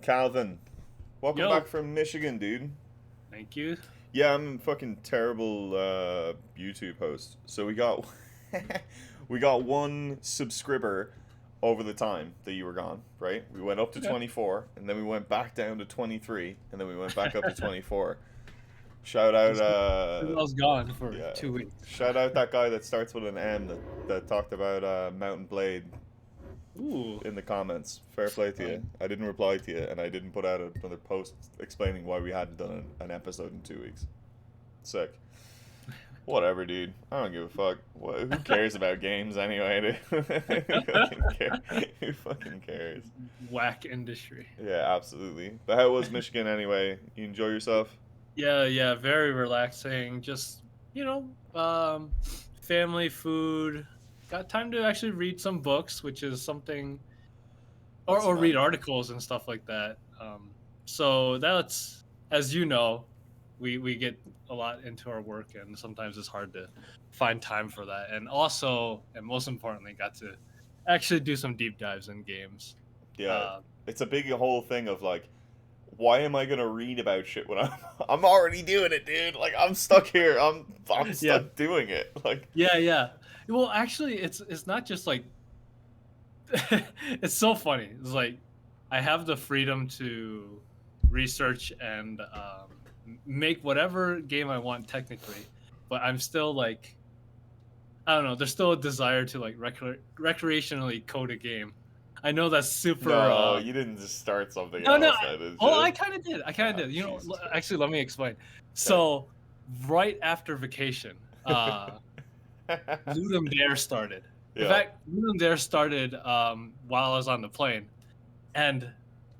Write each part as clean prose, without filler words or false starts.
Calvin, welcome Yo, back from Michigan, dude. thank you. Yeah, I'm a fucking terrible YouTube host. So we got we got one subscriber over the time that you were gone, right? We went up to Okay. 24, and then we went back down to 23, and then we went back up to 24. Shout out, Just 'cause I was gone for yeah, 2 weeks. shout out that guy that starts with an M that talked about Mountain Blade Ooh. in the comments. Fair play to you. Um, I didn't reply to you, and I didn't put out another post explaining why we hadn't done an episode in 2 weeks. Sick. Whatever, dude. I don't give a fuck. Who cares about games anyway, dude? Who fucking cares? Whack industry. Yeah, absolutely. But how was Michigan anyway? You enjoy yourself? Yeah, very relaxing. Just, you know, family, food. Got time to actually read some books, which is something, That's or nice. read articles and stuff like that. So that's, as you know, we get a lot into our work, and sometimes it's hard to find time for that. And also, and most importantly, got to actually do some deep dives in games. Yeah, Uh, it's a big whole thing of like, why am I gonna read about shit when I'm already doing it, dude? Like I'm stuck here. I'm yeah, stuck doing it. Like yeah. Well, actually, it's not just like it's so funny. It's like I have the freedom to research and make whatever game I want technically, but I'm still like I don't know. There's still a desire to like recreationally code a game. I know that's super. no, you didn't just start something No, no. else, then, did Oh, you? I kind of did. I kind of Ah, did. Jesus Christ. Actually, let me explain. Okay. So, right after vacation, Ludum Dare started. In Yeah. fact, Ludum Dare started while I was on the plane, and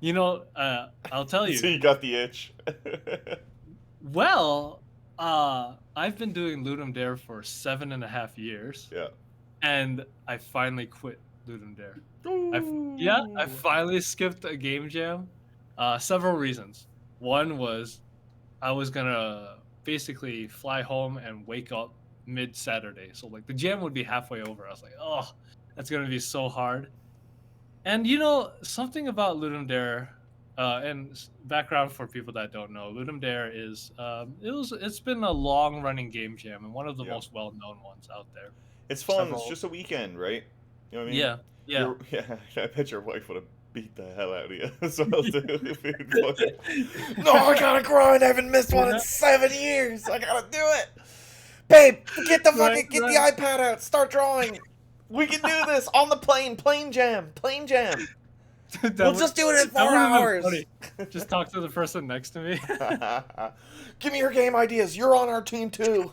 I'll tell So you. you got the itch. Well, I've been doing Ludum Dare for 7.5 years, Yeah. and I finally quit Ludum Dare. I Ooh. finally skipped a game jam. Several reasons. One was I was gonna basically fly home and wake up mid Saturday, so like the jam would be halfway over. I was like, oh, that's gonna be so hard. And something about Ludum Dare, background for people that don't know, Ludum Dare is it's been a long running game jam and one of the Yeah. most well known ones out there. It's fun. It's Several, just a weekend, right? You know what I mean? yeah, yeah. You're yeah. I bet your wife would have beat the hell out of you as well too. If you'd fucking, no, I gotta grind. I haven't missed one in Yeah, 7 years. I gotta do it, babe. right, Get the right. iPad out. Start drawing. We can do this on the plane. Plane jam. that We'll would just do it in that four would have been hours. funny. Just talk to the person next to me. Give me your game ideas. You're on our team too.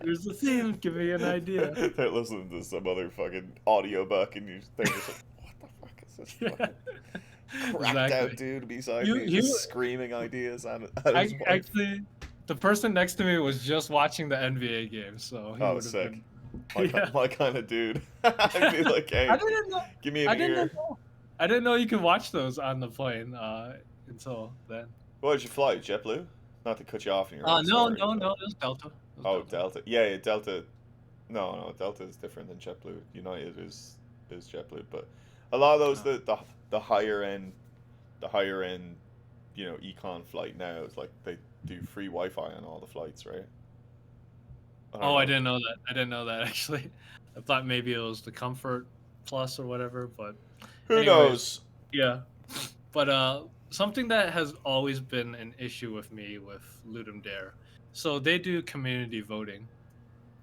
Here's the theme. Give me an idea. They're listening to some other fucking audiobook and they're just like, what the fuck is this Yeah, fucking cracked out exactly. dude beside You me you just screaming ideas at his I wife? actually the person next to me was just watching the NBA game, so he Oh, would have sick. been yeah. My kind of dude. I'd be like, I hey, didn't know give me an I didn't ear. know I didn't know you could watch those on the plane until then. What did you fly? JetBlue? Not to cut you off in your own No, story, but it was Delta. It was oh, Delta. Delta. Yeah, Delta. No, Delta is different than JetBlue. United is JetBlue, but a lot of those Oh. the higher end, the higher end, econ flight now is like they do free Wi-Fi on all the flights, right? I don't Oh, I know. didn't know that. I didn't know that actually. I thought maybe it was the Comfort Plus or whatever, but Who anyways, knows? yeah. But something that has always been an issue with me with Ludum Dare. So they do community voting.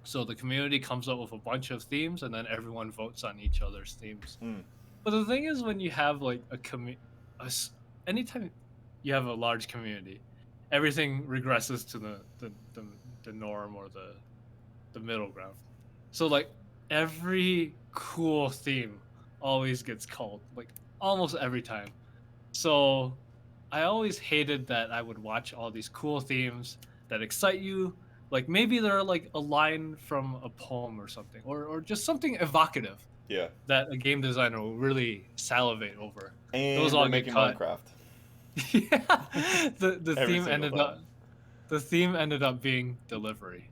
So the community comes up with a bunch of themes, and then everyone votes on each other's themes. Hmm. But the thing is, when you have like anytime you have a large community, everything regresses to the norm or the middle ground. So like every cool theme always gets called, like almost every time. So I always hated that I would watch all these cool themes that excite you. Like maybe they're like a line from a poem or something, or just something evocative Yeah. that a game designer will really salivate over. Those And we're all get making cut. Minecraft Yeah. The every theme single ended time. up the theme ended up being delivery,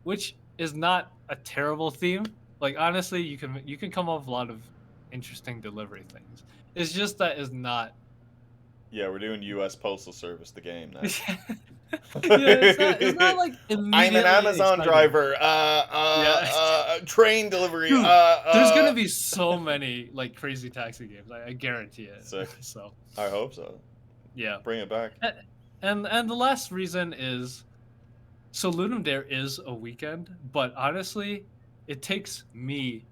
which is not a terrible theme. Like honestly, you can come up with a lot of interesting delivery things. It's just that is not Yeah, we're doing U.S. Postal Service, the game now. Yeah, it's not like I'm an immediately Amazon exciting. driver. Yeah. Train delivery. Dude, there's gonna be so many like crazy taxi games. I guarantee it. Sick. So I hope so. yeah. Bring it back. And the last reason is so Ludum Dare is a weekend, but honestly, it takes me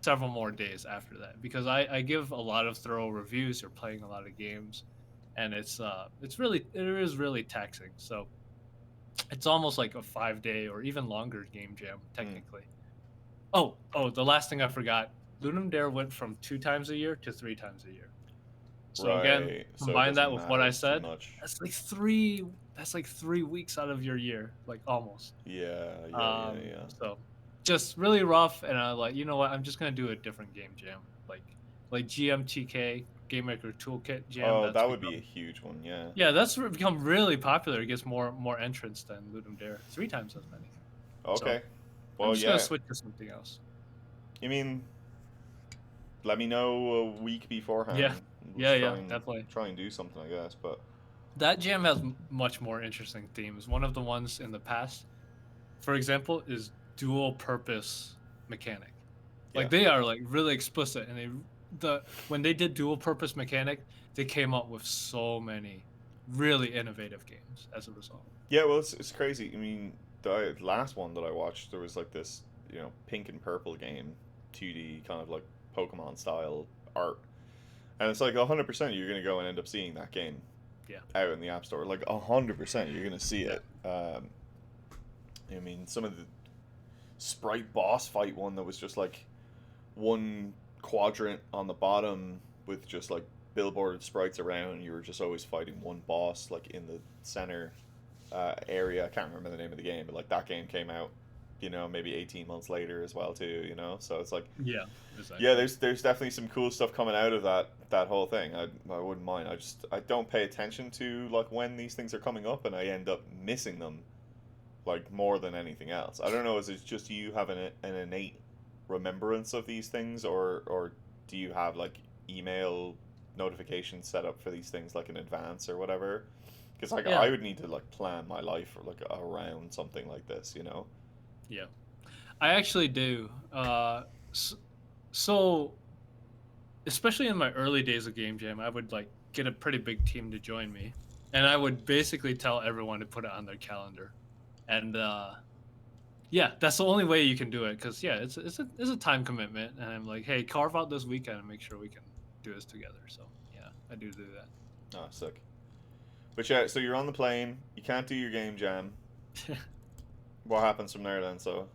several more days after that because I give a lot of thorough reviews. You're playing a lot of games, and it is really taxing. So it's almost like a 5 day or even longer game jam technically. Oh, the last thing I forgot. Lunam Dare went from 2 times a year to 3 times a year. So again, Right. So it combine that doesn't with what I matter too said. much. That's like three. That's like 3 weeks out of your year, like almost. Yeah, yeah. So just really rough. And I like, you know what? I'm just gonna do a different game jam, like GMTK Game Maker Toolkit Jam. Oh, That's that would be a become huge one, yeah. yeah, that's become really popular. It gets more entrants than Ludum Dare, 3 times as many. So Okay. I'm Well, just gonna yeah. switch to something else. I mean, let me know a week beforehand. Yeah, We'll just yeah, definitely. try and do something, I guess. But That jam has much more interesting themes. One of the ones in the past, for example, is dual purpose mechanic. yeah, Like they are like really explicit, and when they did dual purpose mechanic, they came up with so many really innovative games as a result. yeah. Well, it's crazy. I mean, the last one that I watched, there was like this, pink and purple game, 2D kind of like Pokemon style art, and it's like 100% you're gonna go and end up seeing that game Yeah, out in the App Store. Like 100% you're gonna see yeah, it. I mean, some of the sprite boss fight one that was just like one quadrant on the bottom with just like billboarded sprites around, and you were just always fighting one boss like in the center area. I can't remember the name of the game, but like that game came out, maybe 18 months later as well too. So it's like, yeah. Exactly. yeah, there's definitely some cool stuff coming out of that whole thing. I wouldn't mind. I don't pay attention to like when these things are coming up, and I end up missing them like more than anything else. I don't know. Is it just you have an innate remembrance of these things, or do you have like email notifications set up for these things like in advance or whatever? Because like Yeah, I would need to like plan my life or like around something like this. yeah. I actually do. So especially in my early days of game jam, I would like get a pretty big team to join me, and I would basically tell everyone to put it on their calendar. And yeah, that's the only way you can do it because yeah, it's a time commitment, and I'm like, hey, carve out this weekend and make sure we can do this together. So yeah, I do Oh, sick. But yeah, so you're on the plane. You can't do your game jam. that. What happens from there then? So.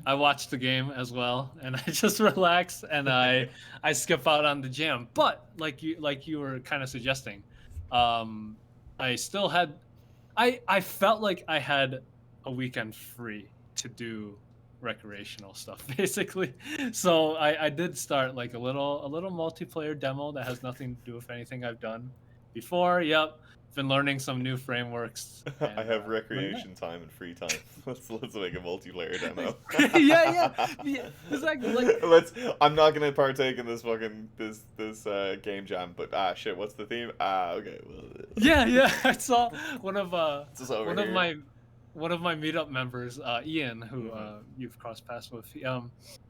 I watch the game as well, and I just relax and I skip out on the jam. But like you were kind of suggesting, um, I still had I felt like I had a weekend free to do recreational stuff basically. So I did start like a little multiplayer demo that has nothing to do with anything I've done before. Yep, been learning some new frameworks I and have learning that. recreation time and free time. Let's make a multiplayer demo. Yeah, exactly. Like Let's. I'm not gonna partake in this fucking this game jam. But shit. What's the theme? Okay. Well, yeah. I saw one of this is over one of here. my meetup members, Ian, who Mhm. you've crossed paths with.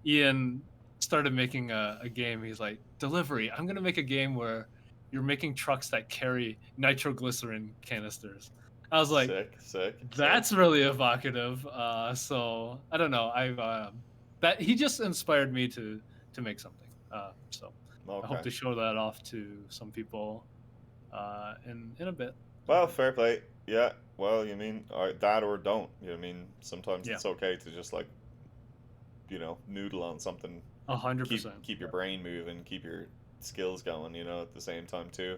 Ian started making a game. He's like, delivery. I'm gonna make a game where you're making trucks that carry nitroglycerin canisters. I was like, Sick. that's really evocative. So I don't know. I've that he just inspired me to make something. So I hope Okay. to show that off to some people in a bit. Well, fair play. Yeah. Well, you mean that or don't. Sometimes Yeah, it's okay to just like noodle on something. a hundred keep percent. keep your brain moving, keep your skills going, at the same time too.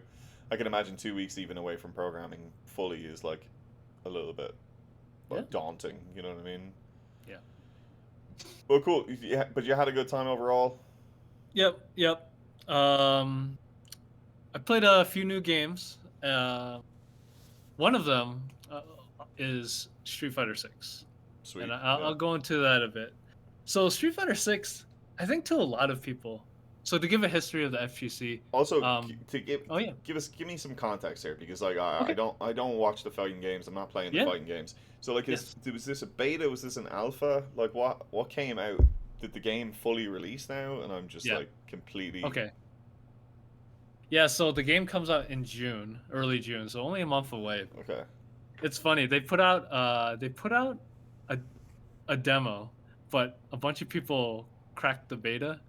I can imagine 2 weeks even away from programming fully is like a little bit Yeah, daunting, you know what I mean? yeah. Well, cool. Yeah, but you had a good time overall. Yep. I played a few new games. One of them is Street Fighter 6, Sweet. and Yeah. I'll go into that a bit. So Street Fighter 6, I think to a lot of people, So to give a history of the FGC, Also, um, to oh yeah, give me some context here because like okay, I don't watch the fighting games. I'm not playing the yeah, fighting games. So like yes, was this a beta? Was this an alpha? Like what came out? Did the game fully release now? And I'm just yeah, like completely okay, yeah. So the game comes out in June, early June, so only a month away. okay. It's funny they put out a demo, but a bunch of people cracked the beta,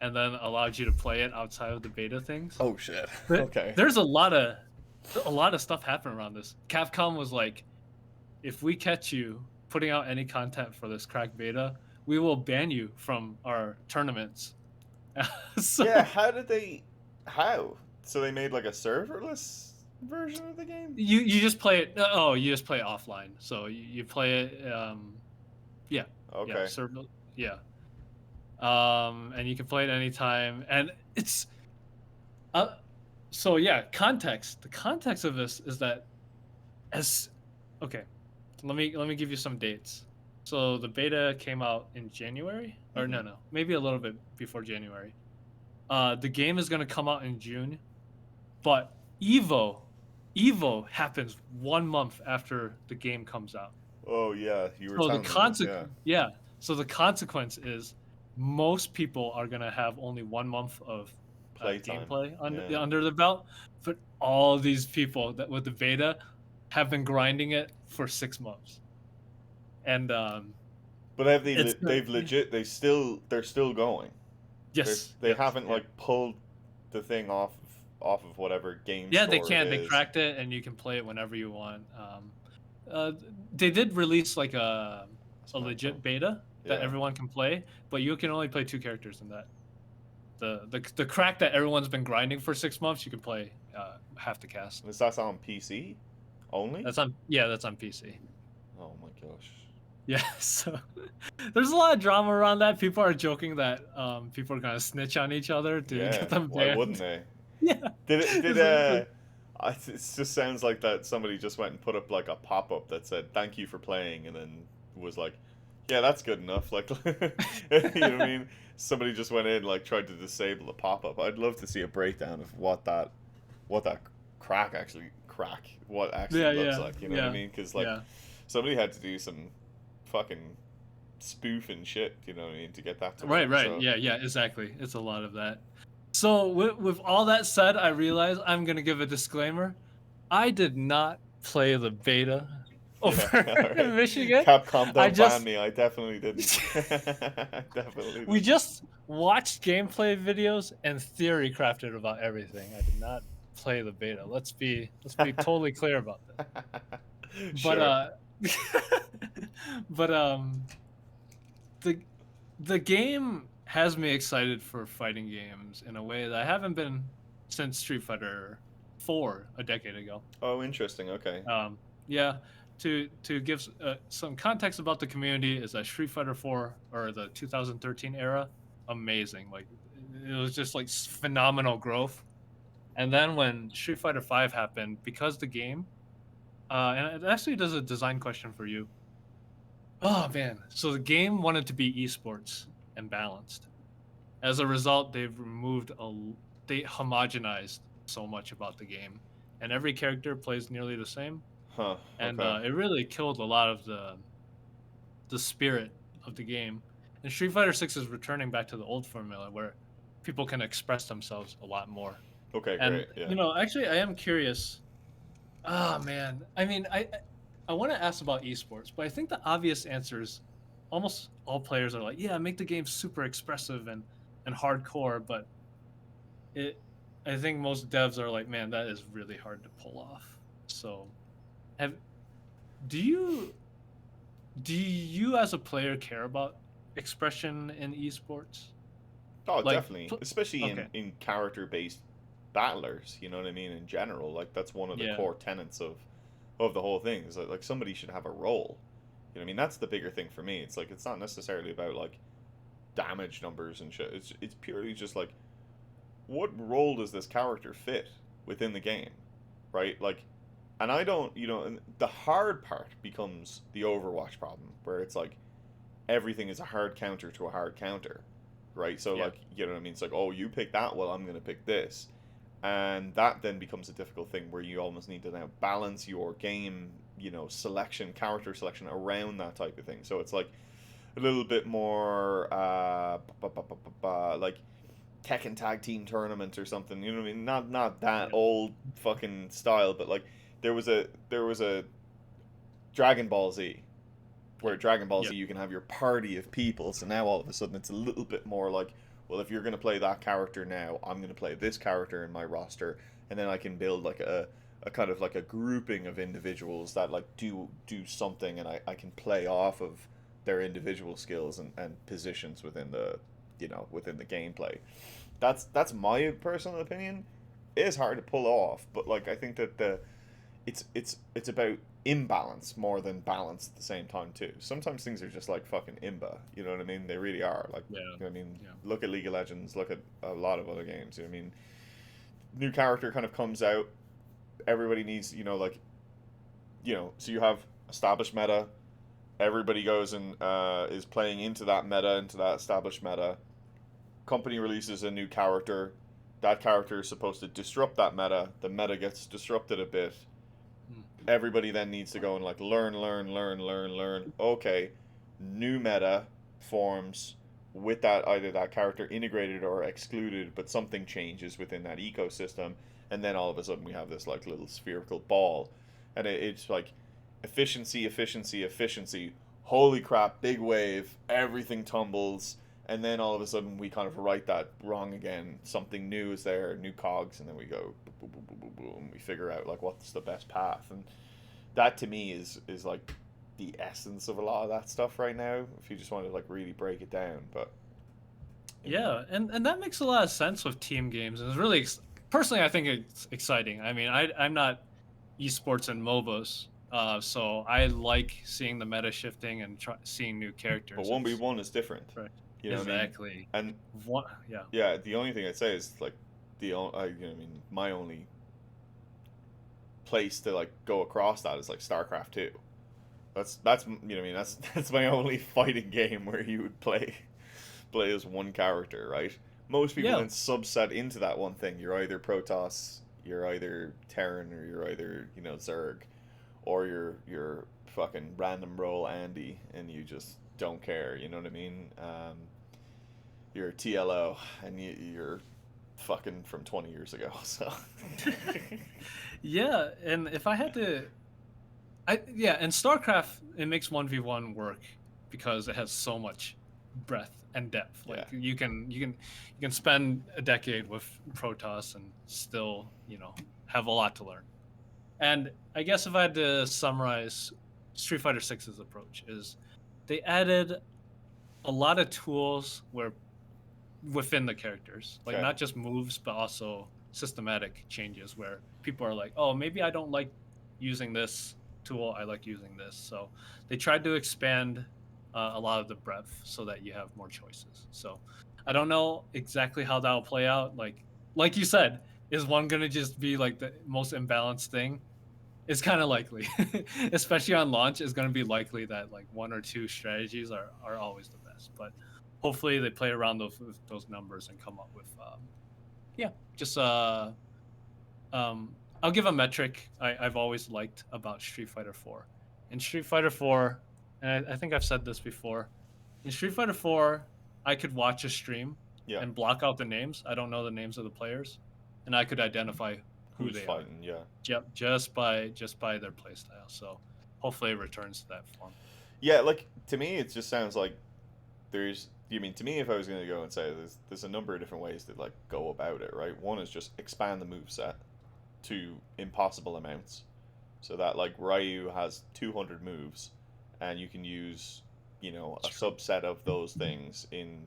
and then allowed you to play it outside of the beta things. Oh shit. But Okay. there's a lot of stuff happening around this. Capcom was like, if we catch you putting out any content for this cracked beta, we will ban you from our tournaments. Yeah. So How did they? How? So they made like a serverless version of the game? you just play it. Oh, you just play it offline. So you play it. Yeah, yeah, Okay. server. Yeah, and you can play it anytime. And it's uh, so yeah. Context. The context of this is that as okay. Let me give you some dates. So the beta came out in January, or Hmm. no, maybe a little bit before January. The game is gonna come out in June, but Evo, Evo happens 1 month after the game comes out. Oh yeah, you were So the telling me this. Yeah. consequence, yeah. So the consequence is most people are gonna have only 1 month of Playtime. gameplay Yeah. under the belt, but all these people that with the beta have been grinding it for 6 months, and But have they? it's They've legit. They're still going. yes, They yes, haven't yeah, like pulled the thing off of whatever game yeah. They store it can. They is. cracked it, and you can play it whenever you want. Uh, they did release like That's a mad though. legit beta that Yeah. everyone can play, but you can only play two characters in that. The crack that everyone's been grinding for 6 months, you can play half the cast. Is that on PC only? That's on PC. Oh my gosh. Yeah, so there's a lot of drama around that. People are joking that people are gonna snitch on each other to Yeah. get them Why wouldn't banned. they? Yeah, Did it? Did it's like it just sounds like that somebody just went and put up like a pop up that said "Thank you for playing" and then was like, "Yeah, that's good enough." Like, you know what I mean? Somebody just went in like tried to disable the pop up. I'd love to see a breakdown of what that what actually yeah, looks yeah, like. You know what I yeah, mean? Because like yeah. somebody had to do some fucking spoof and shit. You know what I mean to get that to Right, work. right. So Yeah, yeah, exactly. It's a lot of that. So with all that said, I realize I'm gonna give a disclaimer. I did not play the beta yeah, over all in right. Michigan. Capcom I don't ban just me. I definitely didn't. Definitely we didn't. just watched gameplay videos and theory crafted about everything. I did not play the beta. Let's be totally clear about that. But Sure. but the the game has me excited for fighting games in a way that I haven't been since Street Fighter 4 a decade ago. Oh, interesting. Okay. Yeah, to give some context about the community is that Street Fighter 4 or the 2013 era, amazing. Like it was just like phenomenal growth. And then when Street Fighter 5 happened, because the game, and it actually does a design question for you. Oh man, so the game wanted to be esports and balanced. As a result, they homogenized so much about the game, and every character plays nearly the same, Huh. and Okay. it really killed a lot of the spirit of the game. And Street Fighter 6 is returning back to the old formula where people can express themselves a lot more. Okay. And Great. Yeah. actually, I am curious. Ah, man. I mean, I want to ask about esports, but I think the obvious answer is almost all players are like, yeah, make the game super expressive and hardcore, but it I think most devs are like, man, that is really hard to pull off. So, have do you as a player care about expression in esports? Oh, Like, definitely. Especially okay, in character based battlers. You know what I mean. In general, like that's one of the yeah, core tenets of the whole thing. Is like somebody should have a role. You know what I mean? That's the bigger thing for me. It's like it's not necessarily about like damage numbers and shit. It's purely just like what role does this character fit within the game, right? Like, and I don't, you know, and the hard part becomes the Overwatch problem, where it's like everything is a hard counter to a hard counter, right? So Yeah. like, you know what I mean? It's like, oh, you pick that, well, I'm gonna pick this, and that then becomes a difficult thing where you almost need to now balance your game, selection, character selection around that type of thing. So it's like a little bit more like Tekken Tag Team Tournament or something. You know what I mean? Not that Yeah. old fucking style, but like there was a Dragon Ball Z, where Dragon Ball Yeah. Z you can have your party of people. So now all of a sudden it's a little bit more like, well, if you're gonna play that character now, I'm gonna play this character in my roster, and then I can build like a kind of like a grouping of individuals that like do something, and I can play off of their individual skills and positions within the gameplay. That's my personal opinion. It is hard to pull off, but like I think that it's about imbalance more than balance at the same time too. Sometimes things are just like fucking imba. You know what I mean? They really are. Like, Yeah. you know what I mean? Yeah. Look at League of Legends. Look at a lot of other games. You know what I mean? New character kind of comes out. Everybody needs, like, so you have established meta. Everybody goes and is playing into that meta, into that established meta. Company releases a new character. That character is supposed to disrupt that meta. The meta gets disrupted a bit. Mm. Everybody then needs to go and like learn. Okay, new meta forms with that, either that character integrated or excluded, but something changes within that ecosystem, and then all of a sudden we have this like little spherical ball, and it's like efficiency. Holy crap! Big wave, everything tumbles, and then all of a sudden we kind of right that wrong again. Something new is there, new cogs, and then we go boom, boom, boom, boom, boom. We figure out like what's the best path, and that to me is like the essence of a lot of that stuff right now. If you just want to like really break it down, but Yeah, and that makes a lot of sense with team games. It's really personally, I think it's exciting. I mean, I'm not esports and MOBAs, so I like seeing the meta shifting and seeing new but characters. one v It's one is different. right. You know what I mean? Exactly. And One, yeah. yeah, the only thing I'd say is like I mean my only place to like go across that is like StarCraft 2. That's you know what I mean, that's my only fighting game where you would play as one character, right? Most people Yeah. then subset into that one thing. You're either Protoss, you're either Terran, or you're either, Zerg, or you're fucking random roll Andy, and you just don't care. You know what I mean? You're TLO, and you're fucking from 20 years ago. So Yeah, and if I had to, yeah, and StarCraft it makes 1v1 work because it has so much breadth and depth. yeah, Like you can spend a decade with Protoss and still, have a lot to learn. And I guess if I had to summarize Street Fighter Six's approach is they added a lot of tools where within the characters, like okay, not just moves but also systematic changes where people are like, oh, maybe I don't like using this tool, I like using this. So they tried to expand a lot of the breadth so that you have more choices. So I don't know exactly how that'll play out. Like you said, is one gonna just be like the most imbalanced thing? It's kind of likely, especially on launch. It's going to be likely that like one or two strategies are always the best. But hopefully they play around those numbers and come up with yeah, just I'll give a metric I've always liked about Street Fighter 4. In Street Fighter 4, and I think I've said this before, in Street Fighter 4, I could watch a stream yeah. and block out the names. I don't know the names of the players, and I could identify who Who's they are. fighting? Yeah, Yep, just by their playstyle. So hopefully it returns to that form. yeah. Like to me, it just sounds like there's. You mean to me, if I was going to go and say there's a number of different ways to like go about it, right? One is just expand the move set to impossible amounts, so that like Ryu has 200 moves, and you can use a True. subset of those things in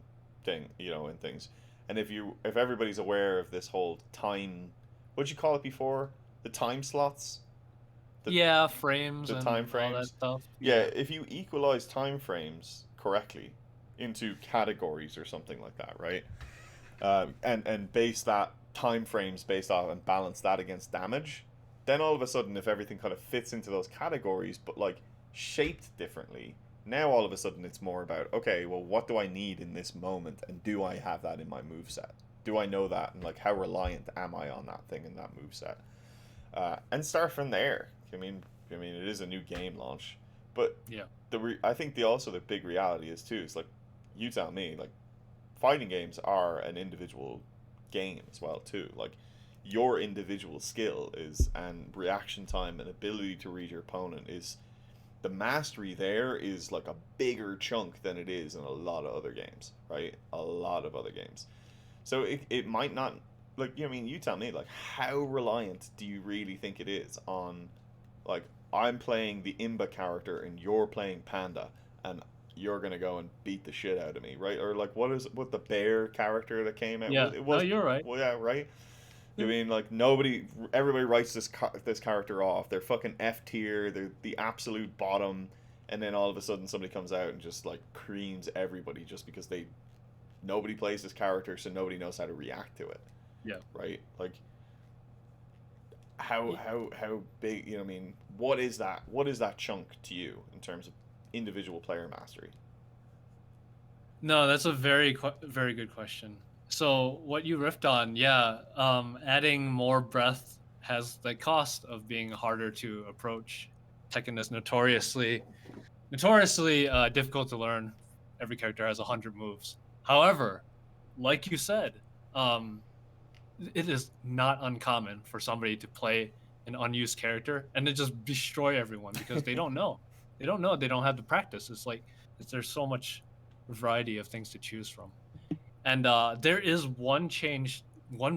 things. And if everybody's aware of this whole time, what'd you call it before? The time slots, the Yeah, frames the time and all that frames. stuff. Yeah, Yeah. if you equalize time frames correctly into categories or something like that, right? And base that time frames based off and balance that against damage, then all of a sudden, if everything kind of fits into those categories, but like shaped differently, Now all of a sudden it's more about, okay, well, what do I need in this moment, and do I have that in my moveset? Do I know that, and like how reliant am I on that thing in that moveset? And start from there. I mean, it is a new game launch, but Yeah. I think the big reality is too. Is like, you tell me, like, fighting games are an individual game as well too. Like, your individual skill is and reaction time and ability to read your opponent is the mastery there is like a bigger chunk than it is in a lot of other games, right? A lot of other games. So it might not, like, I mean, you tell me, like, how reliant do you really think it is on, like, I'm playing the Imba character and you're playing Panda, and you're gonna go and beat the shit out of me, right? Or like, what the bear character that came out Yeah. with? It No, was, you're right. well, yeah, right. I Yeah. mean, like, everybody writes this character off. They're fucking F tier. They're the absolute bottom, and then all of a sudden somebody comes out and just like creams everybody just because nobody plays this character, so nobody knows how to react to it, Yeah. right? Like, how big? I mean, what is that? What is that chunk to you in terms of individual player mastery? No, that's a very good question. So what you riffed on, yeah, adding more breath has the cost of being harder to approach. Tekken is notoriously difficult to learn. Every character has 100 moves. However, like you said, um, it is not uncommon for somebody to play an unused character and to just destroy everyone because they don't know. They don't know. They don't have the practice. It's like there's so much variety of things to choose from. And there is one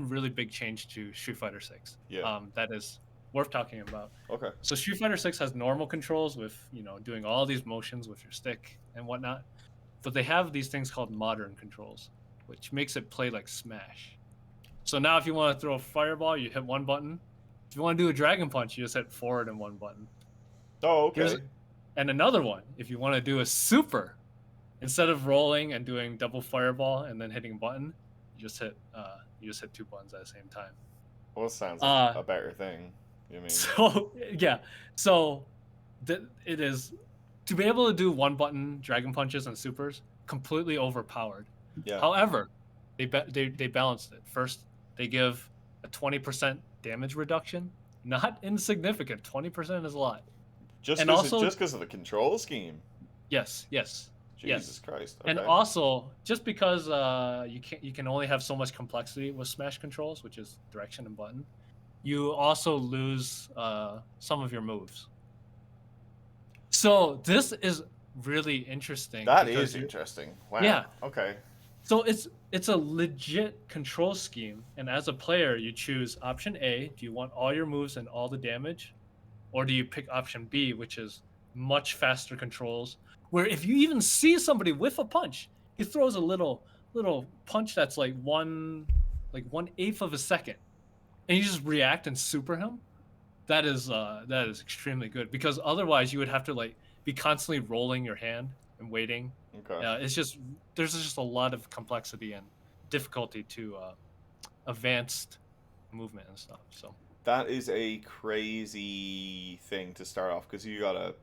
really big change to Street Fighter 6. Yeah. That is worth talking about. Okay. So Street Fighter 6 has normal controls with, doing all these motions with your stick and whatnot. But they have these things called modern controls, which makes it play like Smash. So now if you want to throw a fireball, you hit one button. If you want to do a dragon punch, you just hit forward and one button. Oh, okay. And another one, if you want to do a super, instead of rolling and doing double fireball and then hitting a button, you just hit two buttons at the same time. Well, it sounds like a better thing. You mean? So yeah, so it is to be able to do one button dragon punches and supers completely overpowered. Yeah. However, they balanced it. First, they give a 20% damage reduction, not insignificant. 20% is a lot. Just And because also- of the control scheme. Yes. Jesus Yes. Christ. Okay. And also, just because you can only have so much complexity with Smash controls, which is direction and button, you also lose some of your moves. So this is really interesting. That because is interesting. Wow. Yeah. Okay. So it's a legit control scheme, and as a player, you choose option A. Do you want all your moves and all the damage, or do you pick option B, which is much faster controls? Where if you even see somebody whiff a punch, he throws a little punch that's like 1/8 of a second, and you just react and super him. That is extremely good because otherwise you would have to like be constantly rolling your hand and waiting. Okay. There's just a lot of complexity and difficulty to advanced movement and stuff. So That is a crazy thing to start off because you gotta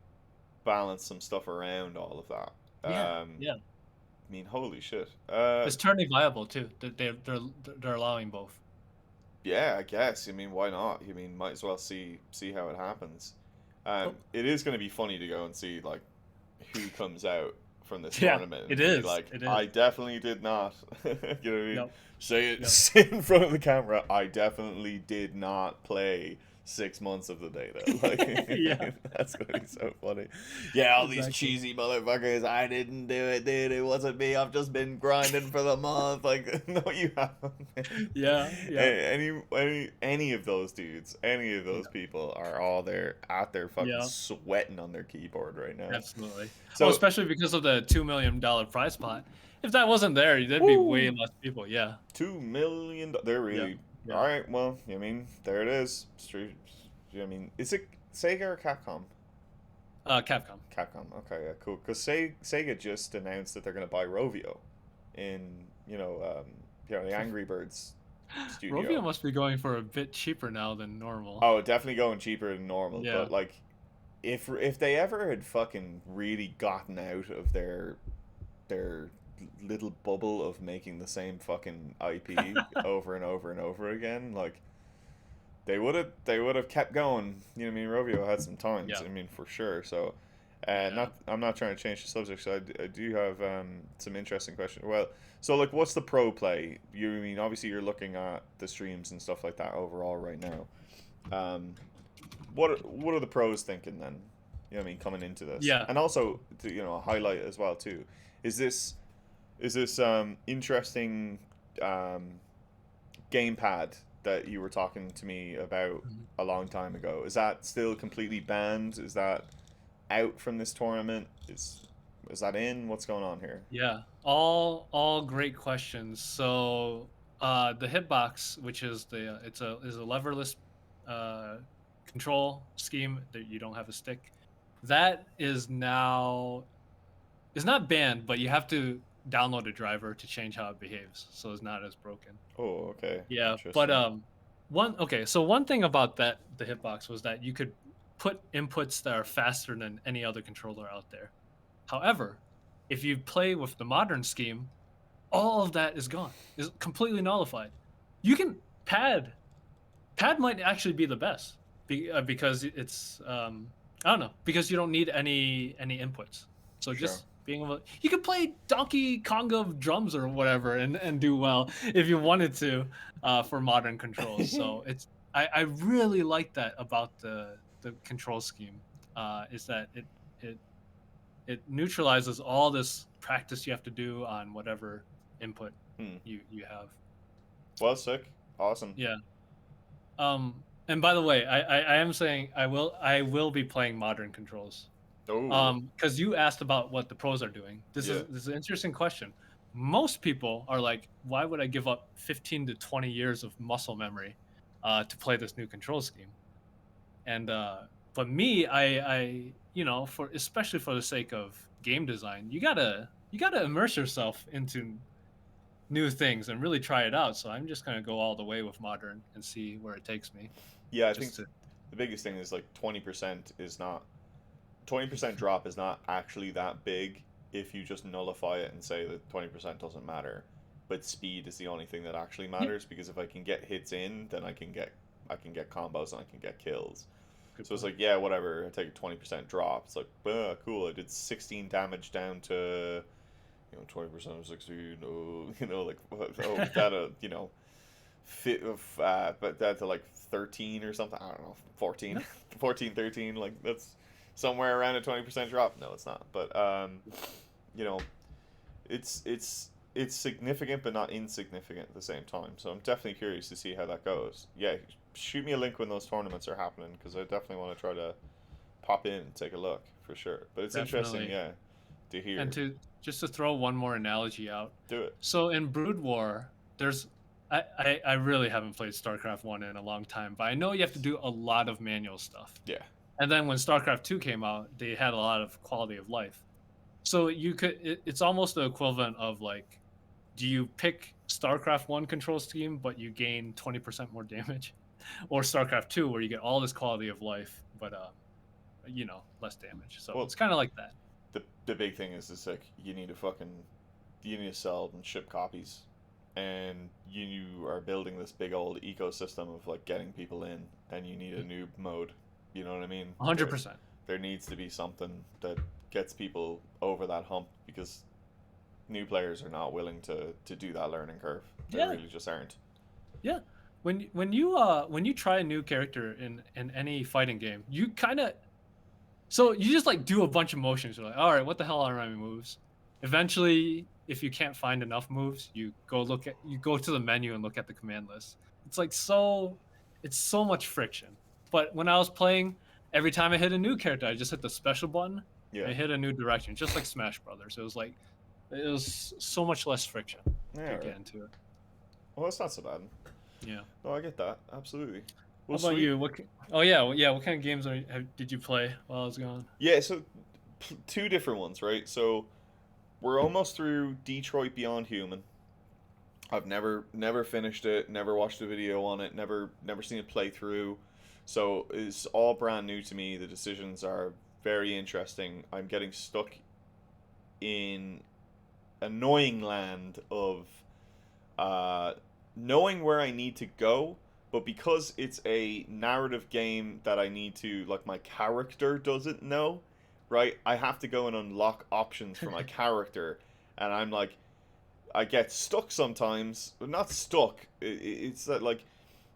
balance some stuff around all of that. yeah. I mean, holy shit. It's tourney viable too. They're allowing both. Yeah, I guess. I mean, why not? I mean, might as well see how it happens. Oh. It is going to be funny to go and see like who comes out from this Yeah, tournament. it and be is. Like, It is. I definitely did not. You know what I mean? Nope. Say it Yep. sit in front of the camera. I definitely did not play 6 months of the day though. Like, Yeah. that's gonna be so funny. Yeah, all these Exactly. cheesy motherfuckers. I didn't do it, dude. It wasn't me. I've just been grinding for the month. Like, no, you haven't. Yeah. Any of those dudes, any of those people are all there out there fucking Yeah. sweating on their keyboard right now. Absolutely. So- especially because of the $2 million prize pot. If that wasn't there, there'd be way Woo. less people. Yeah. $2 million. They're really Yeah. all right. Well, I mean, there it is. Street. I mean, is it Sega or Capcom? Capcom. Capcom. Okay, yeah, cool. Because Sega just announced that they're gonna buy Rovio, in the Angry Birds studio. Rovio must be going for a bit cheaper now than normal. Oh, definitely going cheaper than normal. Yeah. But like, if they ever had fucking really gotten out of their little bubble of making the same fucking IP over and over and over again, like they would have kept going. You know what I mean? Rovio had some times. Yeah. I mean, for sure. So, Yeah. not I'm not trying to change the subject. So I do have some interesting questions. Well, so like, what's the pro play? You I mean obviously you're looking at the streams and stuff like that overall right now. Um, what are the pros thinking then? You know what I mean, coming into this, Yeah. and also to, highlight as well too. Is this interesting um, gamepad that you were talking to me about Mhm. a long time ago? Is that still completely banned? Is that out from this tournament? Is that in? What's going on here? Yeah. All great questions. So the hitbox, which is is a leverless uh, control scheme that you don't have a stick, that is now it's not banned, but you have to download a driver to change how it behaves, so it's not as broken. Oh, okay, Yeah, but interesting. so one thing about the hitbox was that you could put inputs that are faster than any other controller out there. However, if you play with the modern scheme, all of that is gone. Is completely nullified. You can pad pad might actually be the best because it's I don't know, because you don't need any inputs. So Sure. just being able, you could play Donkey Konga drums or whatever and do well if you wanted to for modern controls. So I really like that about the control scheme is that it it neutralizes all this practice you have to do on whatever input Hmm. you have. Well, sick. Awesome. Yeah. And by the way, I am saying I will be playing modern controls. Oh, Because you asked about what the pros are doing. yeah. This is an interesting question. Most people are like, why would I give up 15 to 20 years of muscle memory to play this new control scheme? And but me, for especially for the sake of game design, you gotta immerse yourself into new things and really try it out. So I'm just gonna go all the way with modern and see where it takes me. Yeah, I think Just to the biggest thing is like 20% is not 20% drop is not actually that big if you just nullify it and say that 20% doesn't matter. But speed is the only thing that actually Yeah, matters because if I can get hits in, then I can get combos and I can get kills. good So it's point. like, yeah, whatever. I take a 20% drop. It's like, cool. I did 16 damage down to 20% of 16. Oh, like oh that fit of but that to like 13 or something. I don't know, 14, Yeah, 14, 13. Like that's somewhere around a 20% drop. No, it's not. But you know, it's significant but not insignificant at the same time. So I'm definitely curious to see how that goes. Yeah, shoot me a link when those tournaments are happening because I definitely want to try to pop in and take a look for sure. But it's interesting, definitely. yeah, to And hear. to just to throw one more analogy out. Do it. So in Brood War, there's I really haven't played StarCraft 1 in a long time, but I know you have to do a lot of manual stuff. Yeah. And then when StarCraft 2 came out, they had a lot of quality of life. So it's almost the equivalent of like, do you pick StarCraft 1 control scheme but you gain 20% more damage, or StarCraft 2 where you get all this quality of life but less damage. So Well, it's kind of like that. the big thing is like you need to sell and ship copies, and you are building this big old ecosystem of like getting people in, and you need a noob mode. You know what I mean? There 100%. there needs to be something that gets people over that hump because new players are not willing to do that learning curve. They Yeah. really just aren't. Yeah. When you try a new character in any fighting game, you kind of so you just like do a bunch of motions. You're like, all right, what the hell are my moves? Eventually, if you can't find enough moves, you go to the menu and look at the command list. It's like it's so much friction. But when I was playing, every time I hit a new character, I just hit the special button Yeah. and hit a new direction, just like Smash Brothers. It was so much less friction Yeah. to Right. get into it. Well, that's not so bad. Yeah. No, I get that absolutely. How Well, about sweet. you? Oh yeah, yeah. What kind of games did you play while I was gone? Yeah. So two different ones, right? So we're almost through Detroit Beyond Human. I've never finished it, never watched a video on it, never seen a playthrough. So it's all brand new to me. The decisions are very interesting. I'm getting stuck in annoying land of uh, knowing where I need to go, but because it's a narrative game that I need to, like, my character doesn't know, right? I have to go and unlock options for my character, and I'm like, I get stuck sometimes. Not stuck. It's that, like,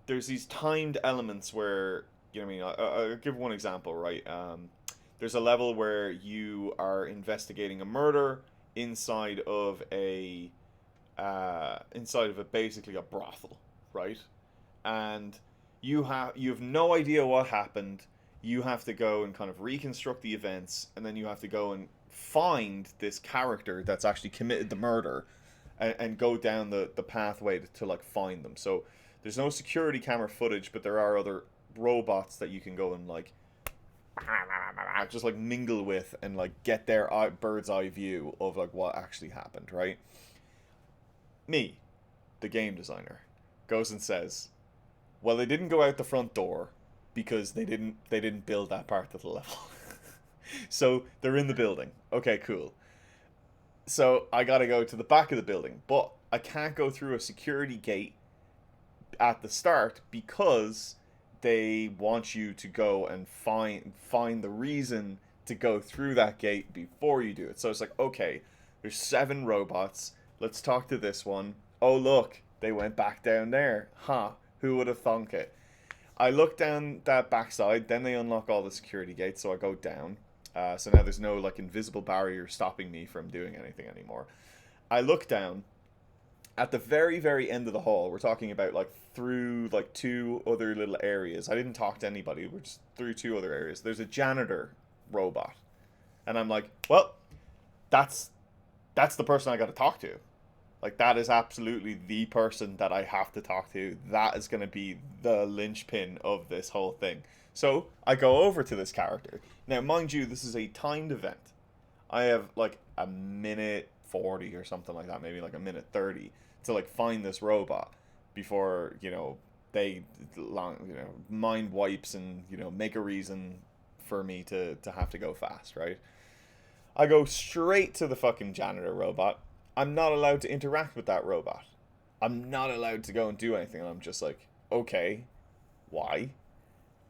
there's these timed elements where, you know what I mean? I'll give one example, right? There's a level where you are investigating a murder inside of a basically a brothel, right? And you have no idea what happened. You have to go and kind of reconstruct the events, and then you have to go and find this character that's actually committed the murder, and go down the pathway to like find them. So there's no security camera footage, but there are other robots that you can go and like just like mingle with and like get their bird's eye view of like what actually happened, right? Me, the game designer, goes and says, "Well, they didn't go out the front door because they didn't build that part of the level." So they're in the building. Okay, cool. So I gotta go to the back of the building, but I can't go through a security gate at the start because they want you to go and find the reason to go through that gate before you do it. So it's like, okay, there's 7 robots. Let's talk to this one. Oh, look, they went back down there. Huh, who would have thunk it? I look down that backside, then they unlock all the security gates, so I go down. So now there's no like invisible barrier stopping me from doing anything anymore. I look down at the very, very end of the hall. We're talking about like through like 2 other little areas. I didn't talk to anybody. We're just through 2 other areas. There's a janitor robot, and I'm like, well, that's the person I got to talk to. Like, that is absolutely the person that I have to talk to. That is going to be the linchpin of this whole thing. So I go over to this character. Now, mind you, this is a timed event. I have like a minute 40 or something like that, maybe like a minute 30 to like find this robot before, they mind wipes and, make a reason for me to have to go fast, right? I go straight to the fucking janitor robot. I'm not allowed to interact with that robot. I'm not allowed to go and do anything. And I'm just like, okay, why?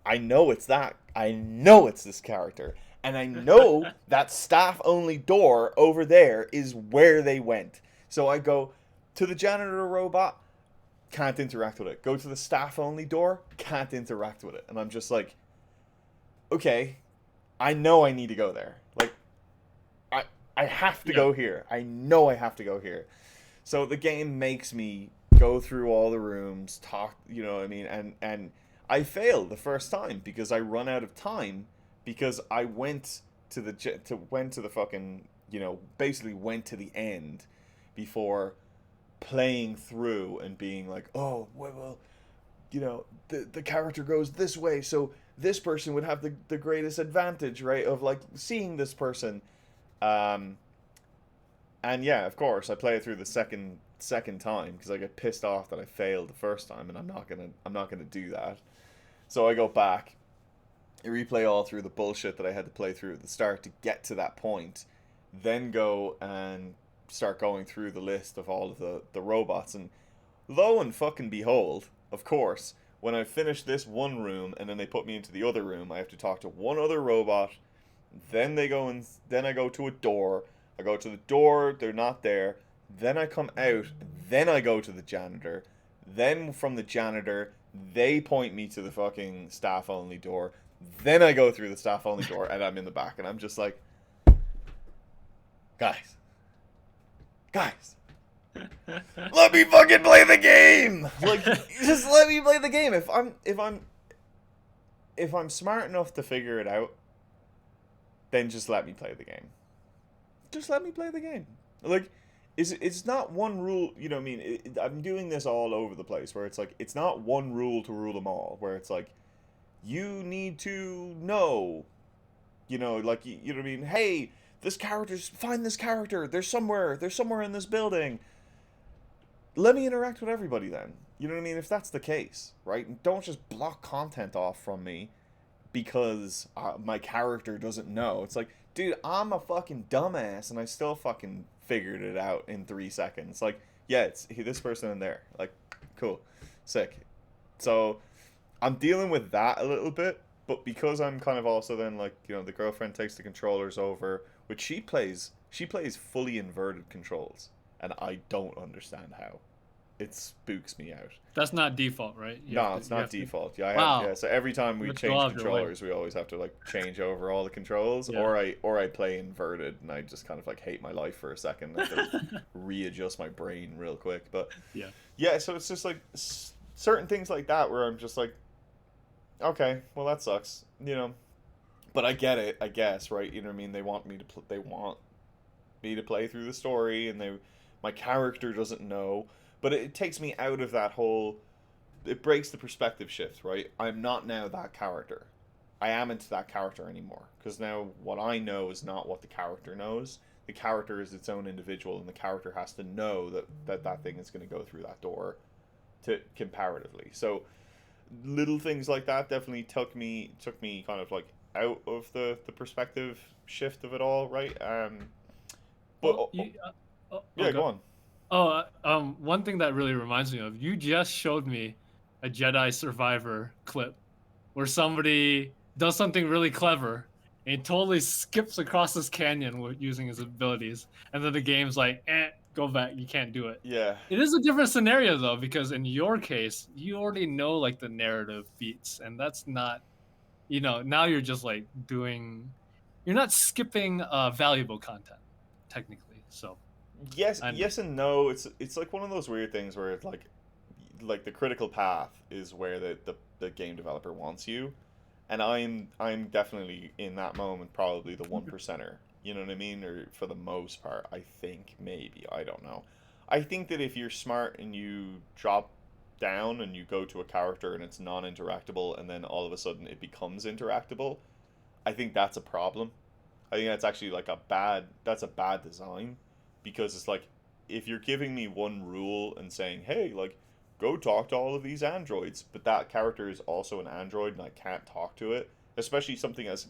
I know it's that. I know it's this character. And I know that staff only door over there is where they went. So I go to the janitor robot, can't interact with it. Go to the staff only door, can't interact with it. And I'm just like, okay, I know I need to go there. Like, I have to go here. I know I have to go here. So the game makes me go through all the rooms, talk, you know what I mean? And I failed the first time because I run out of time because I went to the fucking, basically went to the end before playing through and being like, "Oh, well, the character goes this way, so this person would have the greatest advantage, right, of like seeing this person." Um, and yeah, of course, I play it through the second time because I get pissed off that I failed the first time, and I'm not gonna do that. So I go back, I replay all through the bullshit that I had to play through at the start to get to that point, then go and start going through the list of all of the robots, and lo and fucking behold, of course, when I finish this one room and then they put me into the other room, I have to talk to one other robot. Then then I go to a door. I go to the door, they're not there. Then I come out, then I go to the janitor. Then from the janitor, they point me to the fucking staff only door. Then I go through the staff only door and I'm in the back, and I'm just like, guys, let me fucking play the game. Like, just let me play the game. If I'm smart enough to figure it out, then just let me play the game. Just let me play the game. Like, it's not one rule, you know what I mean? I'm doing this all over the place, where it's like, it's not one rule to rule them all, where it's like, you need to know, like, you know what I mean? Hey, find this character, they're somewhere in this building. Let me interact with everybody then. You know what I mean? If that's the case, right? Don't just block content off from me because my character doesn't know. It's like, dude, I'm a fucking dumbass and I still fucking figured it out in 3 seconds. Like, yeah, it's this person in there. Like, cool, sick. So I'm dealing with that a little bit, but because I'm kind of also then like, the girlfriend takes the controllers over, which she plays fully inverted controls, and I don't understand how. It spooks me out. That's not default, right? No, it's You not have to. default. Yeah, yeah. Wow, So every time you we have to go change out of your way. controllers, we always have to like change over all the controls, Yeah. or I play inverted, and I just kind of like hate my life for a second. I have to readjust my brain real quick. But Yeah. yeah, so it's just like certain things like that where I'm just like, okay, well that sucks, But I get it, I guess, right? You know what I mean? They want me to play through the story, and my character doesn't know, but it takes me out of that whole. It breaks the perspective shift, right? I'm not now that character. I am into that character anymore because now what I know is not what the character knows. The character is its own individual, and the character has to know that thing is going to go through that door, to comparatively. So little things like that definitely took me kind of like out of the perspective shift of it all, right? But Well, you. yeah, go Go. on. One thing that really reminds me of, you just showed me a Jedi Survivor clip where somebody does something really clever and he totally skips across this canyon with using his abilities, and then the game's like, go back, you can't do it. Yeah, It is a different scenario though, because in your case, you already know like the narrative beats, and that's not, now you're just like you're not skipping valuable content, technically. So yes, I yes understand. and no. It's like one of those weird things where it's like the critical path is where the game developer wants you, and I'm definitely in that moment probably the one percenter. You know what I mean? Or for the most part, I think maybe I don't know. I think that if you're smart and you drop down and you go to a character and it's non-interactable, and then all of a sudden it becomes interactable, I think that's a problem. I think that's actually like that's a bad design, because it's like, if you're giving me one rule and saying, "Hey, like go talk to all of these androids," but that character is also an android and I can't talk to it, especially something as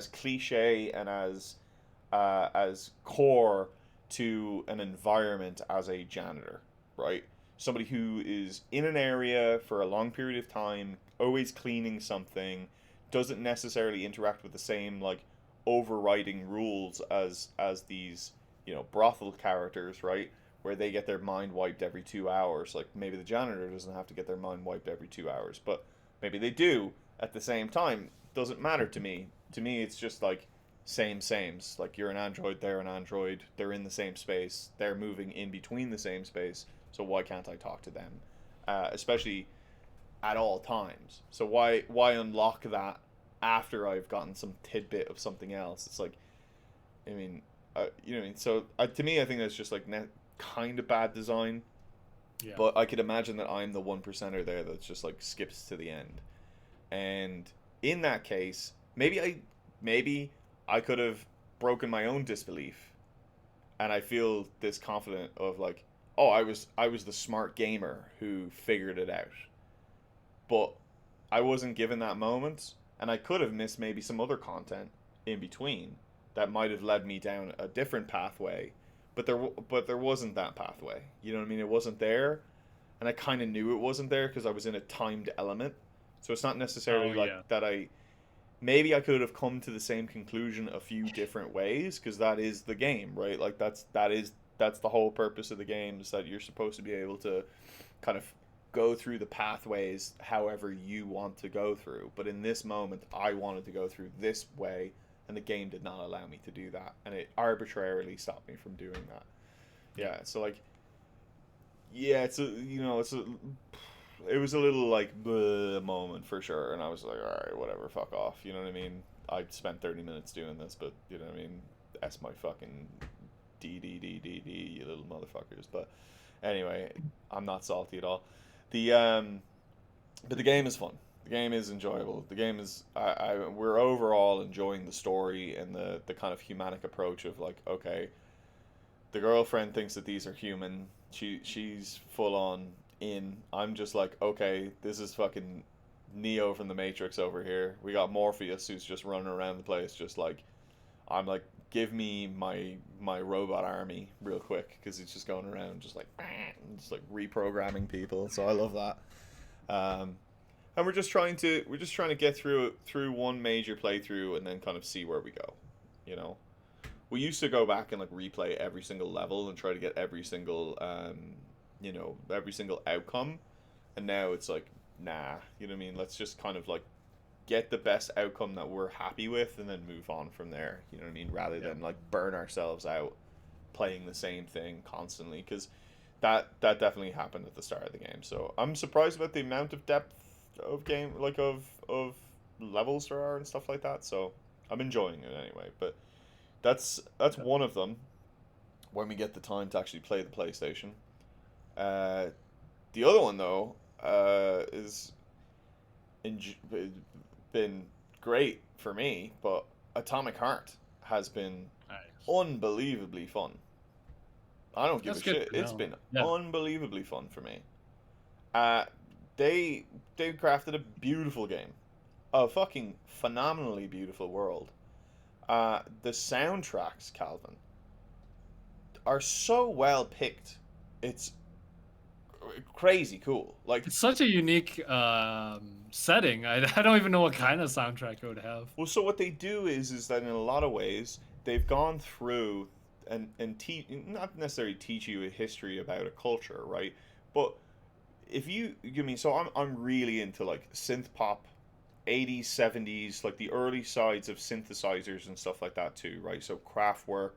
cliche and as core to an environment as a janitor, right? Somebody who is in an area for a long period of time, always cleaning something, doesn't necessarily interact with the same like overriding rules as these brothel characters, right? Where they get their mind wiped every 2 hours. Like maybe the janitor doesn't have to get their mind wiped every 2 hours, but maybe they do at the same time. Doesn't matter to me. To me, it's just like same sames. Like you're an android, they're an android. They're in the same space. They're moving in between the same space. So why can't I talk to them? Especially at all times. So why unlock that after I've gotten some tidbit of something else? It's like, I mean, you know what I mean. So to me, I think that's just like kind of bad design. Yeah. But I could imagine that I'm the one percenter there that's just like skips to the end. And in that case, maybe I could have broken my own disbelief, and I feel this confident of like, oh, I was the smart gamer who figured it out. But I wasn't given that moment, and I could have missed maybe some other content in between that might have led me down a different pathway. But there wasn't that pathway. You know what I mean? It wasn't there, and I kind of knew it wasn't there because I was in a timed element. So it's not necessarily Oh like yeah. that. Maybe I could have come to the same conclusion a few different ways, because that is the game, right? Like that's the whole purpose of the game, is that you're supposed to be able to kind of go through the pathways however you want to go through. But in this moment, I wanted to go through this way, and the game did not allow me to do that, and it arbitrarily stopped me from doing that. Yeah. Yeah, so like, yeah, it was a little like bleh moment for sure, and I was like, all right, whatever, fuck off. You know what I mean? I spent 30 minutes doing this, but you know what I mean? That's my fucking D, you little motherfuckers. But anyway, I'm not salty at all. The but the game is fun. The game is enjoyable. The game is we're overall enjoying the story and the kind of humanic approach of like, okay, the girlfriend thinks that these are human. She's full on in. I'm just like, okay, this is fucking Neo from the Matrix over here. We got Morpheus who's just running around the place, just like, I'm like, give me my robot army real quick because he's just going around just like, just like reprogramming people. So I love that. Um, and we're just trying to get through one major playthrough and then kind of see where we go. You know, we used to go back and like replay every single level and try to get every single every single outcome, and now it's like, nah, you know what I mean? Let's just kind of like get the best outcome that we're happy with and then move on from there. You know what I mean? Rather Yeah. than like burn ourselves out playing the same thing constantly, because that definitely happened at the start of the game. So I'm surprised about the amount of depth of game, like of levels there are and stuff like that. So I'm enjoying it anyway. But that's Yeah. one of them when we get the time to actually play the PlayStation. Uh, the other one though is been great for me, but Atomic Heart has been Nice. unbelievably fun. I don't give a That's good shit. to It's know. been Yeah. unbelievably fun for me. Uh, they they crafted a beautiful game, a fucking phenomenally beautiful world. The soundtracks, Calvin, are so well picked. It's crazy cool. Like, It's such a unique setting. I don't even know what kind of soundtrack it would have. well, so what they do is that in a lot of ways they've gone through and not necessarily teach you a history about a culture, right? But if you give me, so I'm really into like synth pop, 80s, 70s, like the early sides of synthesizers and stuff like that too, right? So Kraftwerk,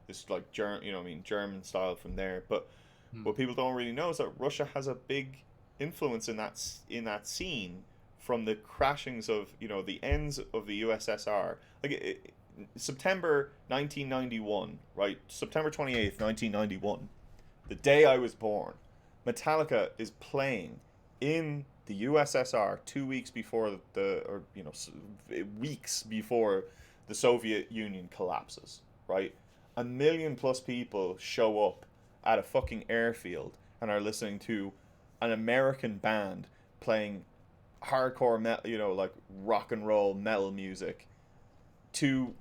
this like German style from there. But Hmm. what people don't really know is that Russia has a big influence in that scene from the crashings of the ends of the USSR. Like September 1991, right? September 28th, 1991, the day I was born. Metallica is playing in the USSR 2 weeks before weeks before the Soviet Union collapses, right? 1 million+ people show up at a fucking airfield and are listening to an American band playing hardcore metal, like rock and roll metal music to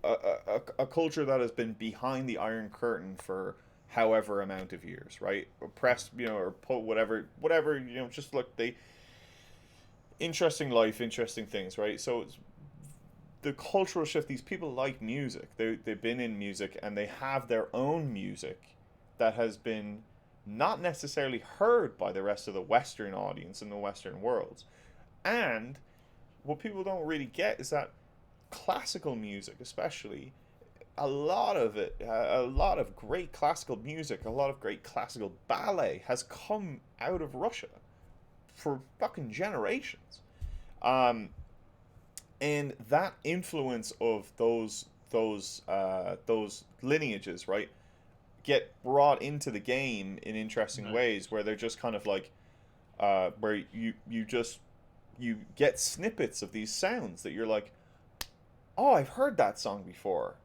a culture that has been behind the Iron Curtain for however amount of years, right? Oppressed, or put whatever, just like they interesting life, interesting things, right? So it's the cultural shift. These people like music. They've been in music and they have their own music that has been not necessarily heard by the rest of the Western audience in the Western worlds. And what people don't really get is that classical music, especially, a lot of great classical music, a lot of great classical ballet has come out of Russia for fucking generations. Um, and that influence of those lineages, right, get brought into the game in interesting ways Nice. where they're just kind of like where you get snippets of these sounds that you're like, oh, I've heard that song before.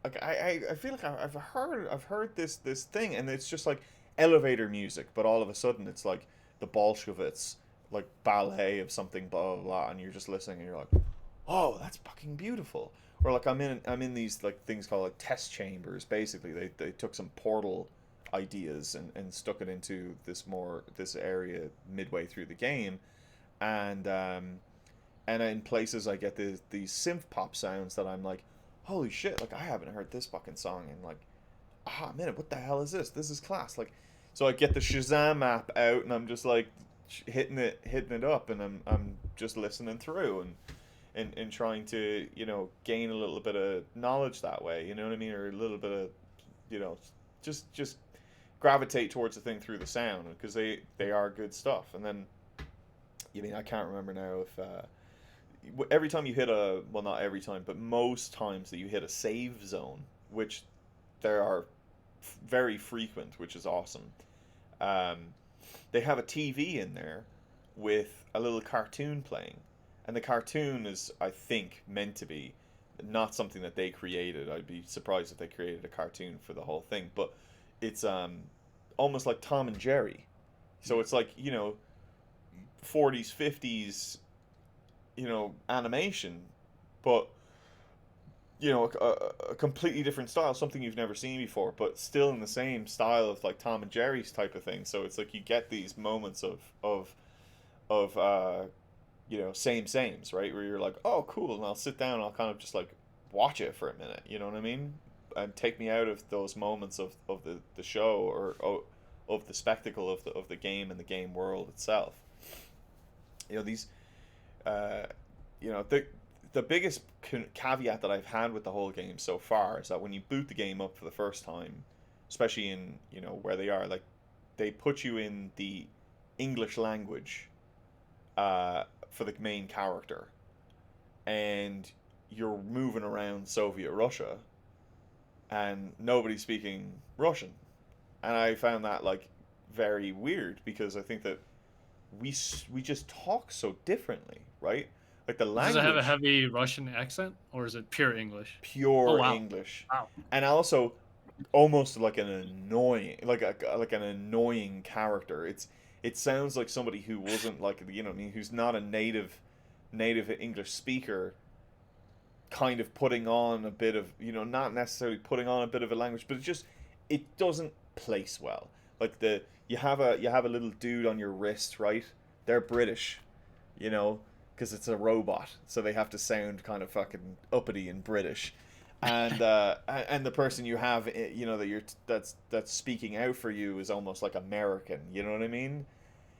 Like I feel like I've heard this thing, and it's just like elevator music, but all of a sudden it's like the Bolsheviks, like ballet of something, blah blah blah, and you're just listening and you're like, oh, that's fucking beautiful. Or like I'm in these like things called like test chambers. Basically, they took some Portal ideas and stuck it into this area midway through the game, and in places I get these synth pop sounds that I'm like, holy shit, like I haven't heard this fucking song in like a hot minute. What the hell is this? This is class. Like, so I get the Shazam app out and I'm just like hitting it up, and I'm just listening through and trying to gain a little bit of knowledge that way. You know what I mean? Or a little bit of you know just gravitate towards the thing through the sound because they are good stuff. And then I can't remember now if every time you hit a, well, not every time, but most times that you hit a save zone, which there are very frequent, which is awesome. um, they have a TV in there with a little cartoon playing, and the cartoon is, I think, meant to be not something that they created. I'd be surprised if they created a cartoon for the whole thing, but it's almost like Tom and Jerry, So it's like, 40s, 50s, animation, but a completely different style, something you've never seen before, but still in the same style of like Tom and Jerry's type of thing. So it's like you get these moments of same sames, right? Where you're like, oh, cool, and I'll sit down and I'll kind of just like watch it for a minute. You know what I mean? And take me out of those moments of the show or of the spectacle of the game and the game world itself. These, uh, the biggest caveat that I've had with the whole game so far is that when you boot the game up for the first time, especially in where they are, like they put you in the English language for the main character, and you're moving around Soviet Russia, and nobody's speaking Russian, and I found that like very weird because I think that we just talk so differently, right? Like the Does it have a language, heavy Russian accent, or is it pure English? Oh pure wow, English, wow. and also almost like an annoying, like an annoying character. It sounds like somebody who wasn't like what I mean, who's not a native English speaker, kind of putting on a bit of not necessarily putting on a bit of a language, but it doesn't place well. Like you have a little dude on your wrist, right? They're British, you know, because it's a robot, so they have to sound kind of fucking uppity and British. And the person you have, that's speaking out for you is almost like American. You know what I mean?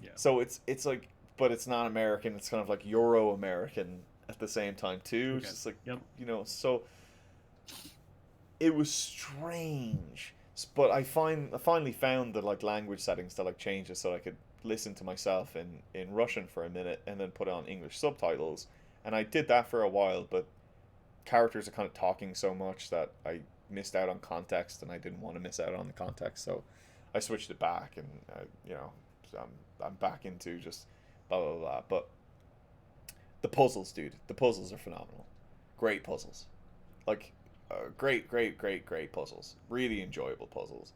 Yeah. So it's like, but it's not American. It's kind of like Euro American at the same time too. It's Okay. just like Yep. so it was strange. But I finally found the like language settings to like change it so I could listen to myself in Russian for a minute and then put on English subtitles. And I did that for a while, but characters are kind of talking so much that I missed out on context, and I didn't want to miss out on the context, so I switched it back, and I'm back into just blah blah blah. But the puzzles, dude, the puzzles are phenomenal. Great puzzles, like great puzzles. Really enjoyable puzzles.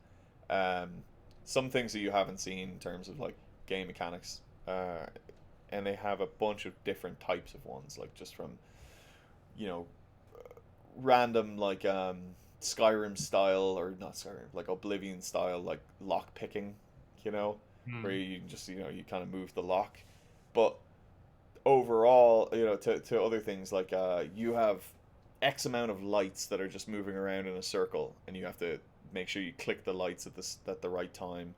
Um, some things that you haven't seen in terms of like game mechanics, and they have a bunch of different types of ones, like just from you know random like Skyrim style, or not Skyrim, like Oblivion style, like lock picking, where Hmm. you just you kind of move the lock. But overall, to other things like you have X amount of lights that are just moving around in a circle, and you have to make sure you click the lights at the right time.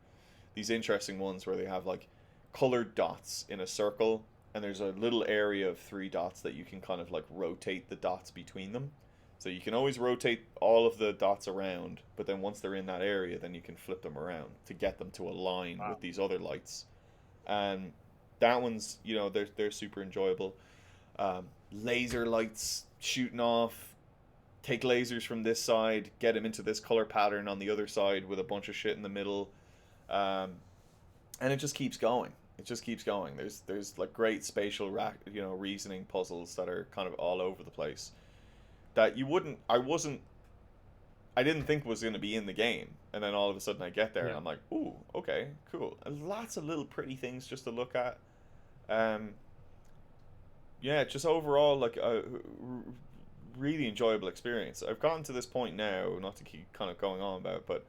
These interesting ones where they have like colored dots in a circle, and there's a little area of three dots that you can kind of like rotate the dots between them. So you can always rotate all of the dots around, but then once they're in that area, then you can flip them around to get them to align Wow. with these other lights. And that one's, they're super enjoyable. Laser lights shooting off, take lasers from this side, get them into this color pattern on the other side with a bunch of shit in the middle. Um, and it just keeps going. It just keeps going. There's like great spatial reasoning puzzles that are kind of all over the place that I didn't think was going to be in the game, and then all of a sudden I get there and Yeah. I'm like, ooh, okay, cool, and lots of little pretty things just to look at. Um, yeah, just overall like a really enjoyable experience. I've gotten to this point now, not to keep kind of going on about, but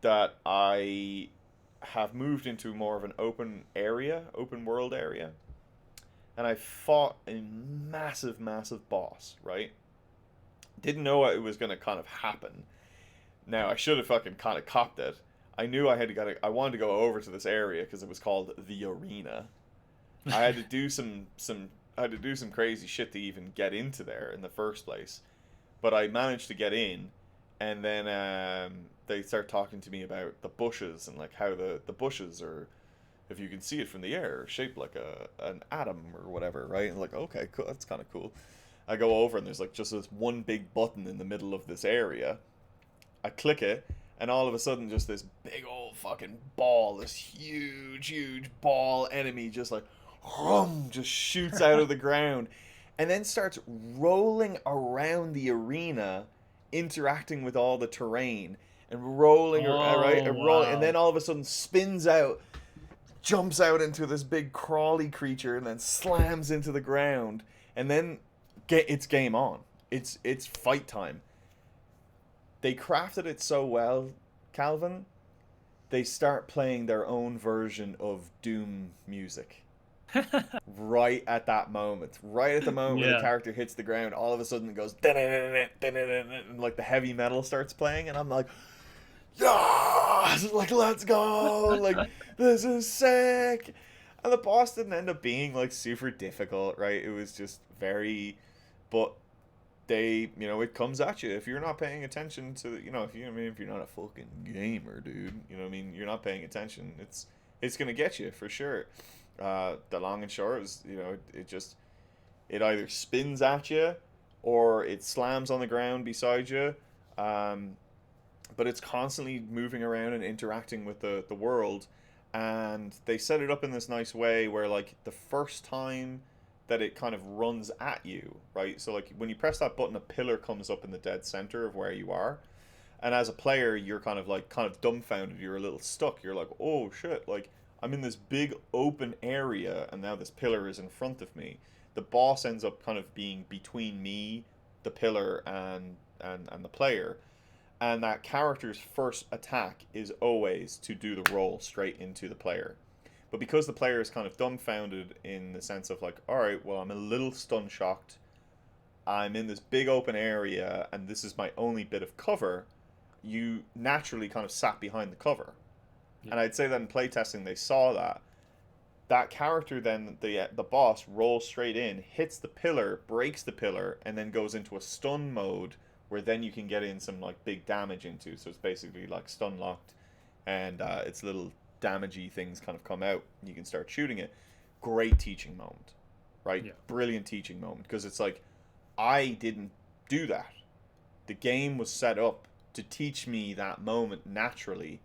that I have moved into more of an open world area, and I fought a massive boss, right? Didn't know it was going to kind of happen. Now, I should have fucking kind of copped it. I knew I wanted to go over to this area because it was called the arena. I had to do some crazy shit to even get into there in the first place. But I managed to get in, and then they start talking to me about the bushes and like how the bushes are, if you can see it from the air, shaped like an atom or whatever, right? And like, okay, cool, that's kind of cool. I go over and there's like just this one big button in the middle of this area. I click it, and all of a sudden, just this big old fucking ball, this huge ball enemy, just like, just shoots out of the ground, and then starts rolling around the arena, interacting with all the terrain, and rolling, right, Oh and rolling, and then wow. all of a sudden spins out, jumps out into this big crawly creature and then slams into the ground, and then it's game on. It's fight time. They crafted it so well, Calvin. They start playing their own version of Doom music. Right at that moment. Right at the moment where the Yeah. character hits the ground, all of a sudden it goes and like the heavy metal starts playing, and I'm like, yeah, like let's go, like this is sick. And the boss didn't end up being like super difficult, right? It was just very, but they, it comes at you if you're not paying attention to, if you're not a fucking gamer, dude, you're not paying attention. It's gonna get you for sure. The long and short is, it either spins at you or it slams on the ground beside you. But it's constantly moving around and interacting with the world. And they set it up in this nice way where, like, the first time that it kind of runs at you, right? So, like, when you press that button, a pillar comes up in the dead center of where you are. And as a player, you're kind of dumbfounded. You're a little stuck. You're like, oh, shit, like, I'm in this big open area, and now this pillar is in front of me. The boss ends up kind of being between me, the pillar, and the player. And that character's first attack is always to do the roll straight into the player. But because the player is kind of dumbfounded in the sense of like, all right, well, I'm a little stun shocked. I'm in this big open area, and this is my only bit of cover. You naturally kind of sat behind the cover. Yeah. And I'd say that in playtesting, they saw that. That character then, the boss, rolls straight in, hits the pillar, breaks the pillar, and then goes into a stun mode where then you can get in some like big damage into. So it's basically like stun locked, and its little damagey things kind of come out. And you can start shooting it. Great teaching moment, right? Yeah. Brilliant teaching moment, because it's like, I didn't do that. The game was set up to teach me that moment naturally.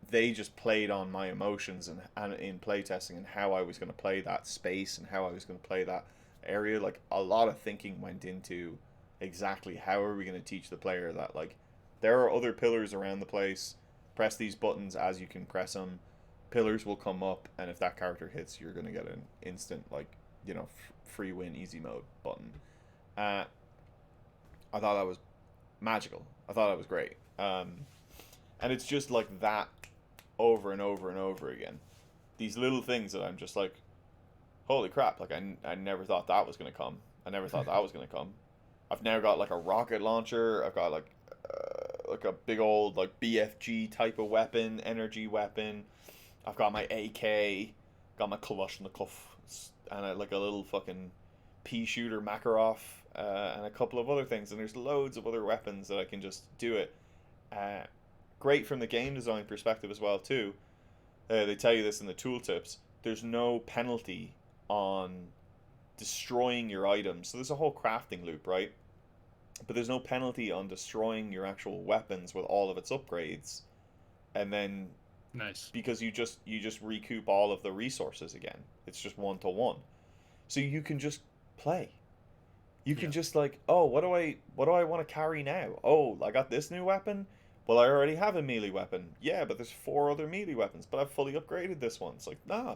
They just played on my emotions and in playtesting and how I was going to play that space and how I was going to play that area. Like, a lot of thinking went into exactly how are we going to teach the player that, like, there are other pillars around the place. Press these buttons as you can press them. Pillars will come up, and if that character hits, you're going to get an instant, like, free win, easy mode button. I thought that was magical. I thought that was great. And it's just like that over and over and over again. These little things that I'm just like, holy crap, like I never thought that was going to come. I never thought that was going to come. I've now got like a rocket launcher. I've got like a big old like BFG type of weapon, energy weapon. I've got my AK, got my Kalashnikov, and like a little fucking pea shooter Makarov, and a couple of other things. And there's loads of other weapons that I can just do it. Great from the game design perspective as well too. They tell you this in the tooltips. There's no penalty on destroying your items. So there's a whole crafting loop, right? But there's no penalty on destroying your actual weapons with all of its upgrades, and then nice, because you just recoup all of the resources again. It's just 1-to-1, so you can just play. You can just like, oh, what do I want to carry now? Oh, I got this new weapon. Well, I already have a melee weapon. Yeah, but there's 4 other melee weapons, but I've fully upgraded this one. It's like, nah,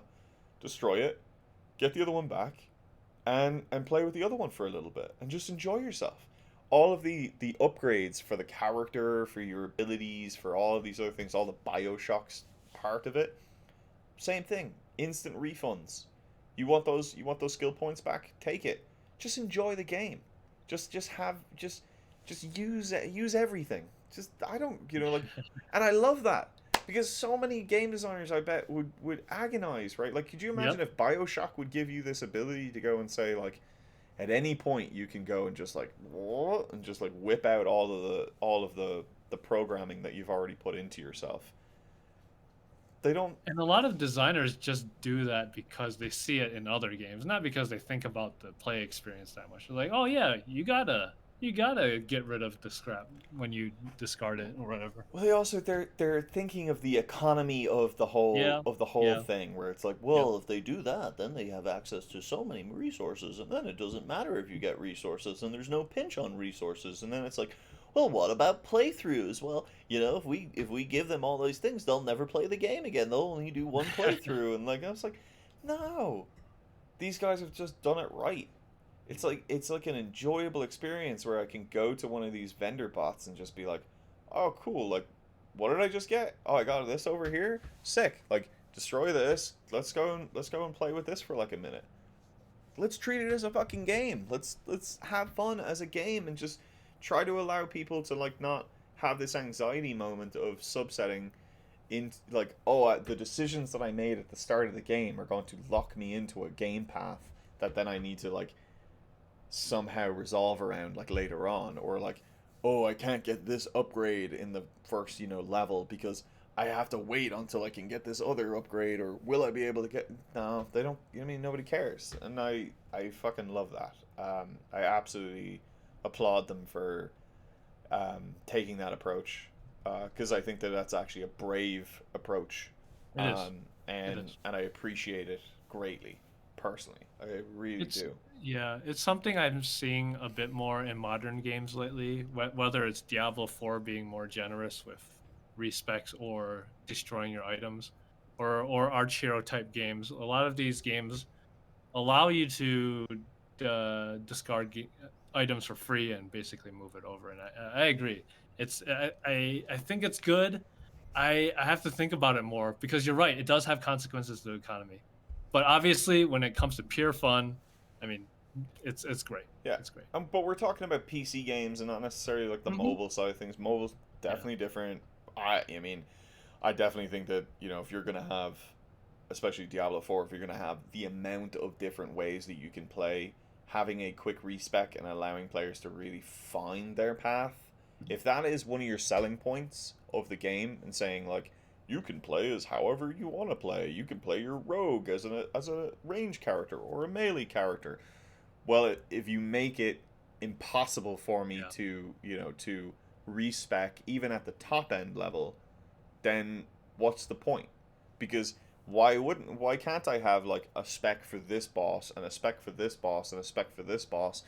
destroy it, get the other one back, and play with the other one for a little bit, and just enjoy yourself. All of the upgrades for the character, for your abilities, for all of these other things, all the Bioshocks part of it, same thing. Instant refunds. You want those skill points back? Take it. Just enjoy the game. Just use everything. Just, I don't, like, and I love that, because so many game designers, I bet, would agonize, right? Like, could you imagine if Bioshock would give you this ability to go and say, like, at any point you can go and just like, and just like whip out all of the programming that you've already put into yourself. They don't. And a lot of designers just do that because they see it in other games, not because they think about the play experience that much. They're like, oh yeah, you gotta get rid of the scrap when you discard it or whatever. Well, they also they're thinking of the economy of the whole thing, where it's like, well, if they do that, then they have access to so many resources, and then it doesn't matter if you get resources, and there's no pinch on resources, and then it's like, well, what about playthroughs? Well, if we give them all those things, they'll never play the game again. They'll only do one playthrough. And like I was like, no, these guys have just done it right. It's like an enjoyable experience where I can go to one of these vendor bots and just be like, oh, cool. Like, what did I just get? Oh, I got this over here. Sick. Like, destroy this. Let's go and play with this for like a minute. Let's treat it as a fucking game. Let's have fun as a game and just try to allow people to like not have this anxiety moment of subsetting in like, oh, the decisions that I made at the start of the game are going to lock me into a game path that then I need to like somehow resolve around like later on, or like, oh, I can't get this upgrade in the first level because I have to wait until I can get this other upgrade, or will I be able to get? No, they don't. I mean, nobody cares, and I fucking love that. I absolutely applaud them for taking that approach, because I think that that's actually a brave approach, It is. It and is. I appreciate it greatly, personally. I really It's do. yeah, it's something I'm seeing a bit more in modern games lately. Whether it's Diablo 4 being more generous with respecs or destroying your items, or Arch Hero type games. A lot of these games allow you to discard items for free and basically move it over. And I agree. I think it's good. I have to think about it more because you're right. It does have consequences to the economy, but obviously when it comes to pure fun, I mean, it's great. Yeah. It's great. But we're talking about PC games and not necessarily like the Hmm. mobile side of things. Mobile's Yeah. definitely different. I mean, I definitely think that, if you're gonna have, especially Diablo 4, if you're gonna have the amount of different ways that you can play, having a quick respec and allowing players to really find their path, if that is one of your selling points of the game, and saying like, you can play as however you want to play. You can play your rogue as a range character or a melee character. Well, if you make it impossible for me Yeah. to respec even at the top end level, then what's the point? Because why can't I have like a spec for this boss and a spec for this boss and a spec for this boss?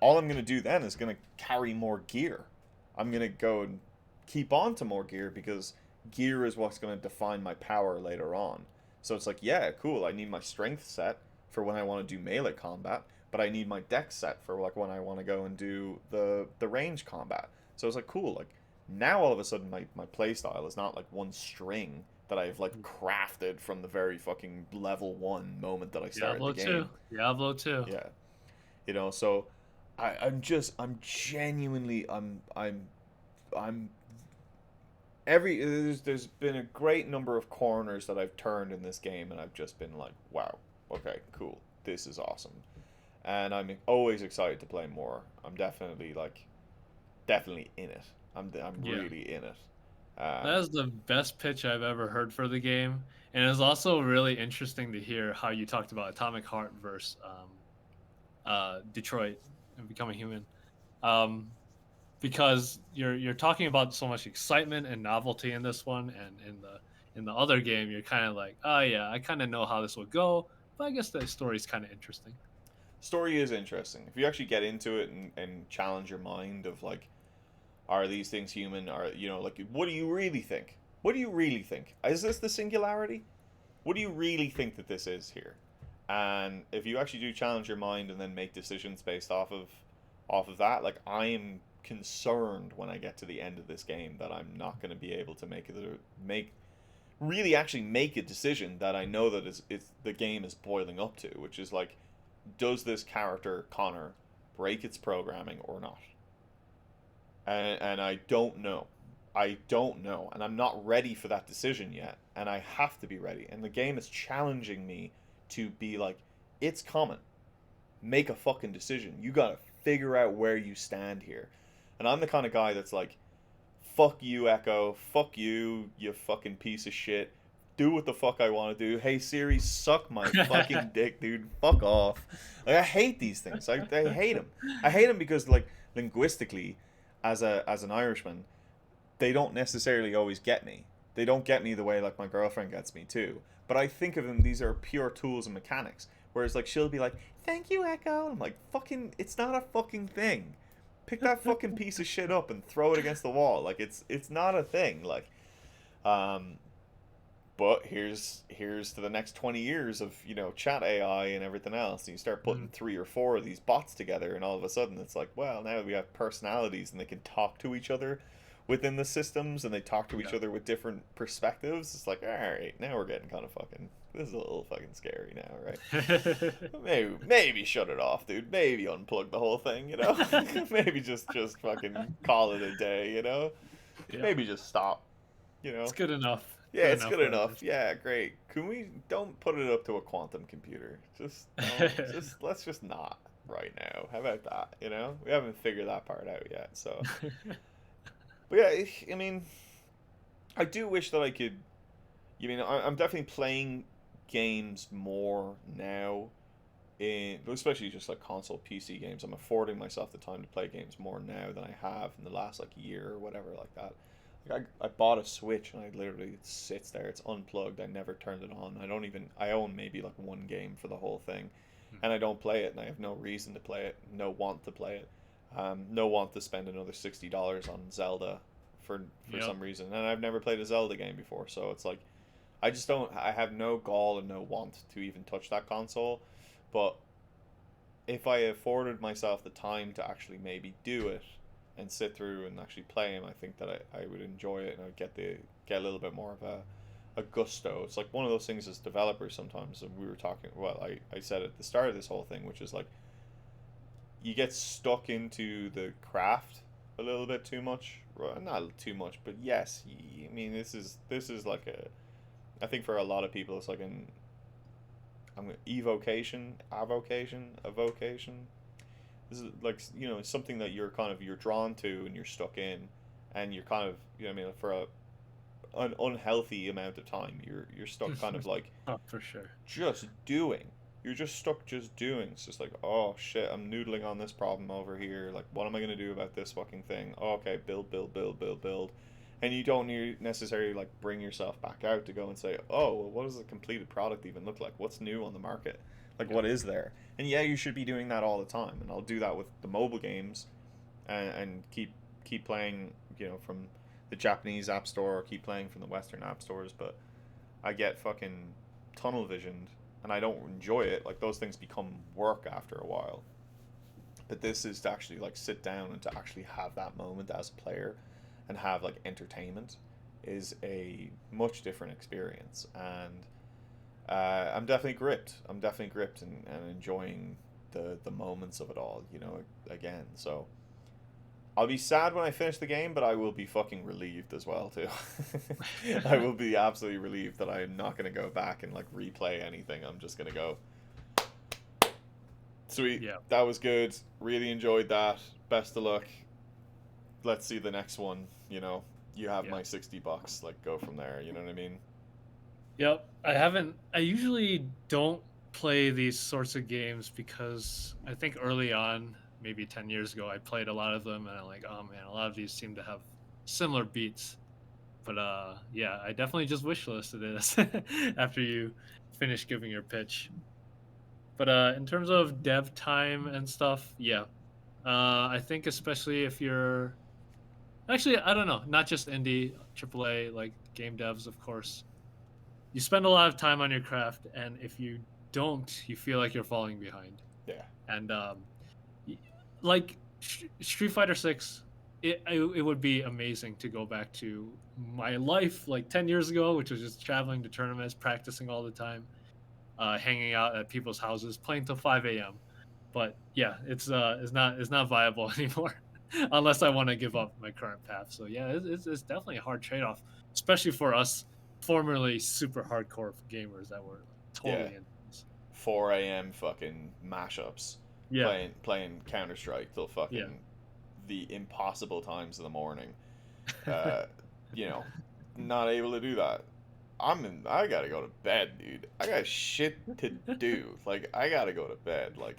All I'm gonna do then is gonna carry more gear. I'm gonna go and keep on to more gear because gear is what's gonna define my power later on. So it's like, yeah, cool. I need my strength set for when I want to do melee combat, but I need my dex set for like when I want to go and do the range combat. So it's like, cool. Like, now all of a sudden my play style is not like one string that I've like crafted from the very fucking level 1 moment that I started the Diablo 2. game. Diablo 2. Yeah. So I'm genuinely I'm there's been a great number of corners that I've turned in this game, and I've just been like, wow, okay, cool. This is awesome. And I'm always excited to play more. I'm definitely in it. I'm Yeah. really in it. That is the best pitch I've ever heard for the game. And it's also really interesting to hear how you talked about Atomic Heart versus Detroit and Becoming Human. Um, because you're talking about so much excitement and novelty in this one, and in the other game you're kind of like, oh yeah, I kind of know how this would go, but I guess the story's kind of interesting. Story is interesting. If you actually get into it and challenge your mind of like, are these things human? Are like, what do you really think? What do you really think? Is this the singularity? What do you really think that this is here? And if you actually do challenge your mind and then make decisions based off of that, like, I am concerned when I get to the end of this game that I'm not going to be able to make really actually make a decision that I know that it's the game is boiling up to, which is like, does this character Connor break its programming or not? And I don't know. I don't know, and I'm not ready for that decision yet, and I have to be ready. And the game is challenging me to be like, it's coming. Make a fucking decision. You gotta figure out where you stand here. And I'm the kind of guy that's like, fuck you, Echo. Fuck you, you fucking piece of shit. Do what the fuck I want to do. Hey Siri, suck my fucking dick, dude. Fuck off. Like, I hate these things. I hate them. I hate them because, like, linguistically, as an Irishman, they don't necessarily always get me. They don't get me the way like my girlfriend gets me too. But I think of them, these are pure tools and mechanics. Whereas like she'll be like, "Thank you, Echo." And I'm like, "Fucking, it's not a fucking thing. pick that fucking piece of shit up and throw it against the wall. Like it's not a thing. Like, um, but here's to the next 20 years of, you know, chat AI and everything else. And you start putting Mm. 3 or 4 of these bots together, and all of a sudden it's like, well, now we have personalities and they can talk to each other within the systems, and they talk to each Yeah. other with different perspectives. It's like, all right, now we're getting kind of fucking. This is a little fucking scary now, right? Maybe shut it off, dude. Maybe unplug the whole thing, you know? Maybe just fucking call it a day, you know? Yeah. Maybe just stop, you It's know? good enough. Yeah, Good it's enough good where it enough. is. Yeah, great. Can we don't put it up to a quantum computer? Just don't. Just let's just not right now. How about that? You know, we haven't figured that part out yet. So, but yeah, I mean, I do wish that I could. You mean I'm definitely playing games more now, especially just like console PC games. I'm affording myself the time to play games more now than I have in the last like year or whatever like that. Like I bought a Switch and I literally, it sits there. It's unplugged. I never turned it on. I own maybe like one game for the whole thing, and I don't play it, and I have no reason to play it, no want to play it, no want to spend another $60 on Zelda for Yep. some reason. And I've never played a Zelda game before, so it's like I just don't. I have no gall and no want to even touch that console. But if I afforded myself the time to actually maybe do it and sit through and actually play him, I think that I would enjoy it, and I'd get a little bit more of a gusto. It's like one of those things as developers sometimes, and we were talking, well, I said at the start of this whole thing, which is like you get stuck into the craft a little bit too much. Well, not too much, but yes, I mean this is like a, I think for a lot of people it's like an evocation, avocation, a vocation. This is like, you know, something that you're kind of, you're drawn to and you're stuck in, and you're kind of, you know what I mean, for an unhealthy amount of time you're stuck kind of like Oh, for sure. just doing. You're just stuck just doing. It's just like, oh shit, I'm noodling on this problem over here. Like, what am I gonna do about this fucking thing? Oh, okay, build, build, build, build, build. And you don't necessarily like bring yourself back out to go and say, oh, well, what does a completed product even look like? What's new on the market? Like, Yep. what is there? And yeah, you should be doing that all the time. And I'll do that with the mobile games, and keep playing, you know, from the Japanese app store, or keep playing from the Western app stores. But I get fucking tunnel visioned, and I don't enjoy it. Like, those things become work after a while. But this is to actually like sit down and to actually have that moment as a player and have like entertainment is a much different experience. And I'm definitely gripped. I'm definitely gripped, and enjoying the moments of it all, you know, again. So I'll be sad when I finish the game, but I will be fucking relieved as well too. I will be absolutely relieved that I'm not gonna go back and like replay anything. I'm just gonna go, sweet, Yeah. that was good. Really enjoyed that. Best of luck. Let's see the next one. You know, you have Yeah. my $60. Like, go from there. You know what I mean? Yep. I haven't. I usually don't play these sorts of games because I think early on, maybe 10 years ago, I played a lot of them, and I'm like, oh man, a lot of these seem to have similar beats. But yeah, I definitely just wishlisted it after you finish giving your pitch. But in terms of dev time and stuff, yeah, I think especially if you're actually, I don't know, not just indie, AAA, like game devs, of course. You spend a lot of time on your craft, and if you don't, you feel like you're falling behind. Yeah. And y- like Street Fighter 6, it would be amazing to go back to my life like 10 years ago, which was just traveling to tournaments, practicing all the time, hanging out at people's houses, playing till 5 a.m. But yeah, it's not viable anymore unless I want to give up my current path. So yeah, it's definitely a hard trade off, especially for us formerly super hardcore gamers that were like Yeah. totally into this. 4 a.m. fucking mashups, Yeah, playing Counter Strike till yeah, fucking the impossible times of the morning. Uh, you know, not able to do that. I gotta go to bed, dude. I got shit to do. Like, I gotta go to bed. Like,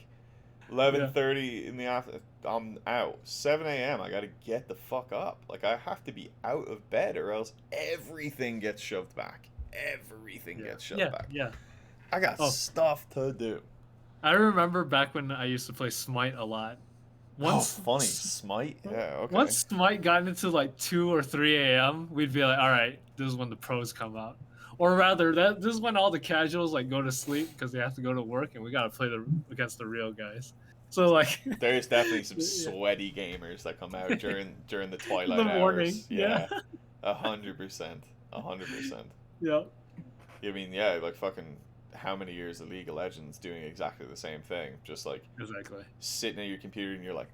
yeah, 11:30 in the afternoon, I'm out. 7 a.m. I gotta get the fuck up. Like, I have to be out of bed, or else everything gets shoved back. Everything yeah, gets shoved yeah, back. yeah. I got Oh, stuff to do. I remember back when I used to play Smite a lot. once funny. Smite? Yeah, okay. once Smite got into like 2 or 3 a.m., we'd be like, all right, this is when the pros come out. Or rather, this is when all the casuals like go to sleep because they have to go to work, and we gotta play against the real guys. So like, There's definitely some yeah, sweaty gamers that come out during the in the twilight morning, hours. yeah, Yeah, 100%, 100%. yeah, I mean, yeah, like fucking how many years of League of Legends doing exactly the same thing, just like exactly. sitting at your computer and you're like,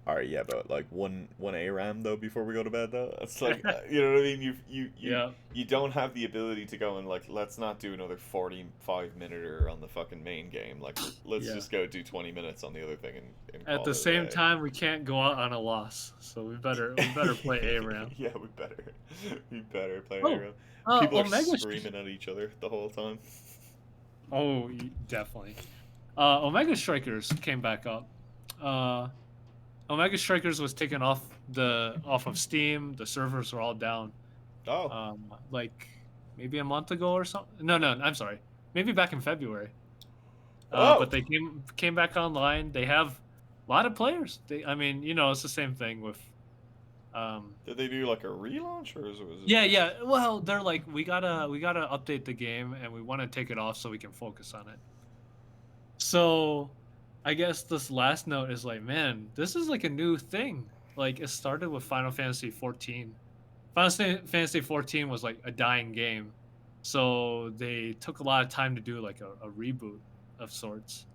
all right, yeah, but like one ARAM though before we go to bed though. It's like you know what I mean. Yeah, You don't have the ability to go and like let's not do another 45 minute on the fucking main game. Like let's yeah. just go do 20 minutes on the other thing and At call the it a same day. time, we can't go out on a loss, so we better play ARAM. Yeah, we better play Oh, ARAM. People are Omega. screaming at each other the whole time. Oh, definitely. Omega Strikers came back up. Uh, Omega Strikers was taken off of Steam. The servers were all down. Oh, Like maybe a month ago or something. No, I'm sorry. Maybe back in February. But oh! they came back online. They have a lot of players. I mean, it's the same thing with. Um, Did they do like a relaunch or was it yeah, just? yeah. Well, they're like, we gotta update the game, and we want to take it off so we can focus on it. So, I guess this last note is like, man, this is like a new thing. Like, it started with Final Fantasy 14. Fantasy 14 was like a dying game, so they took a lot of time to do like a reboot of sorts.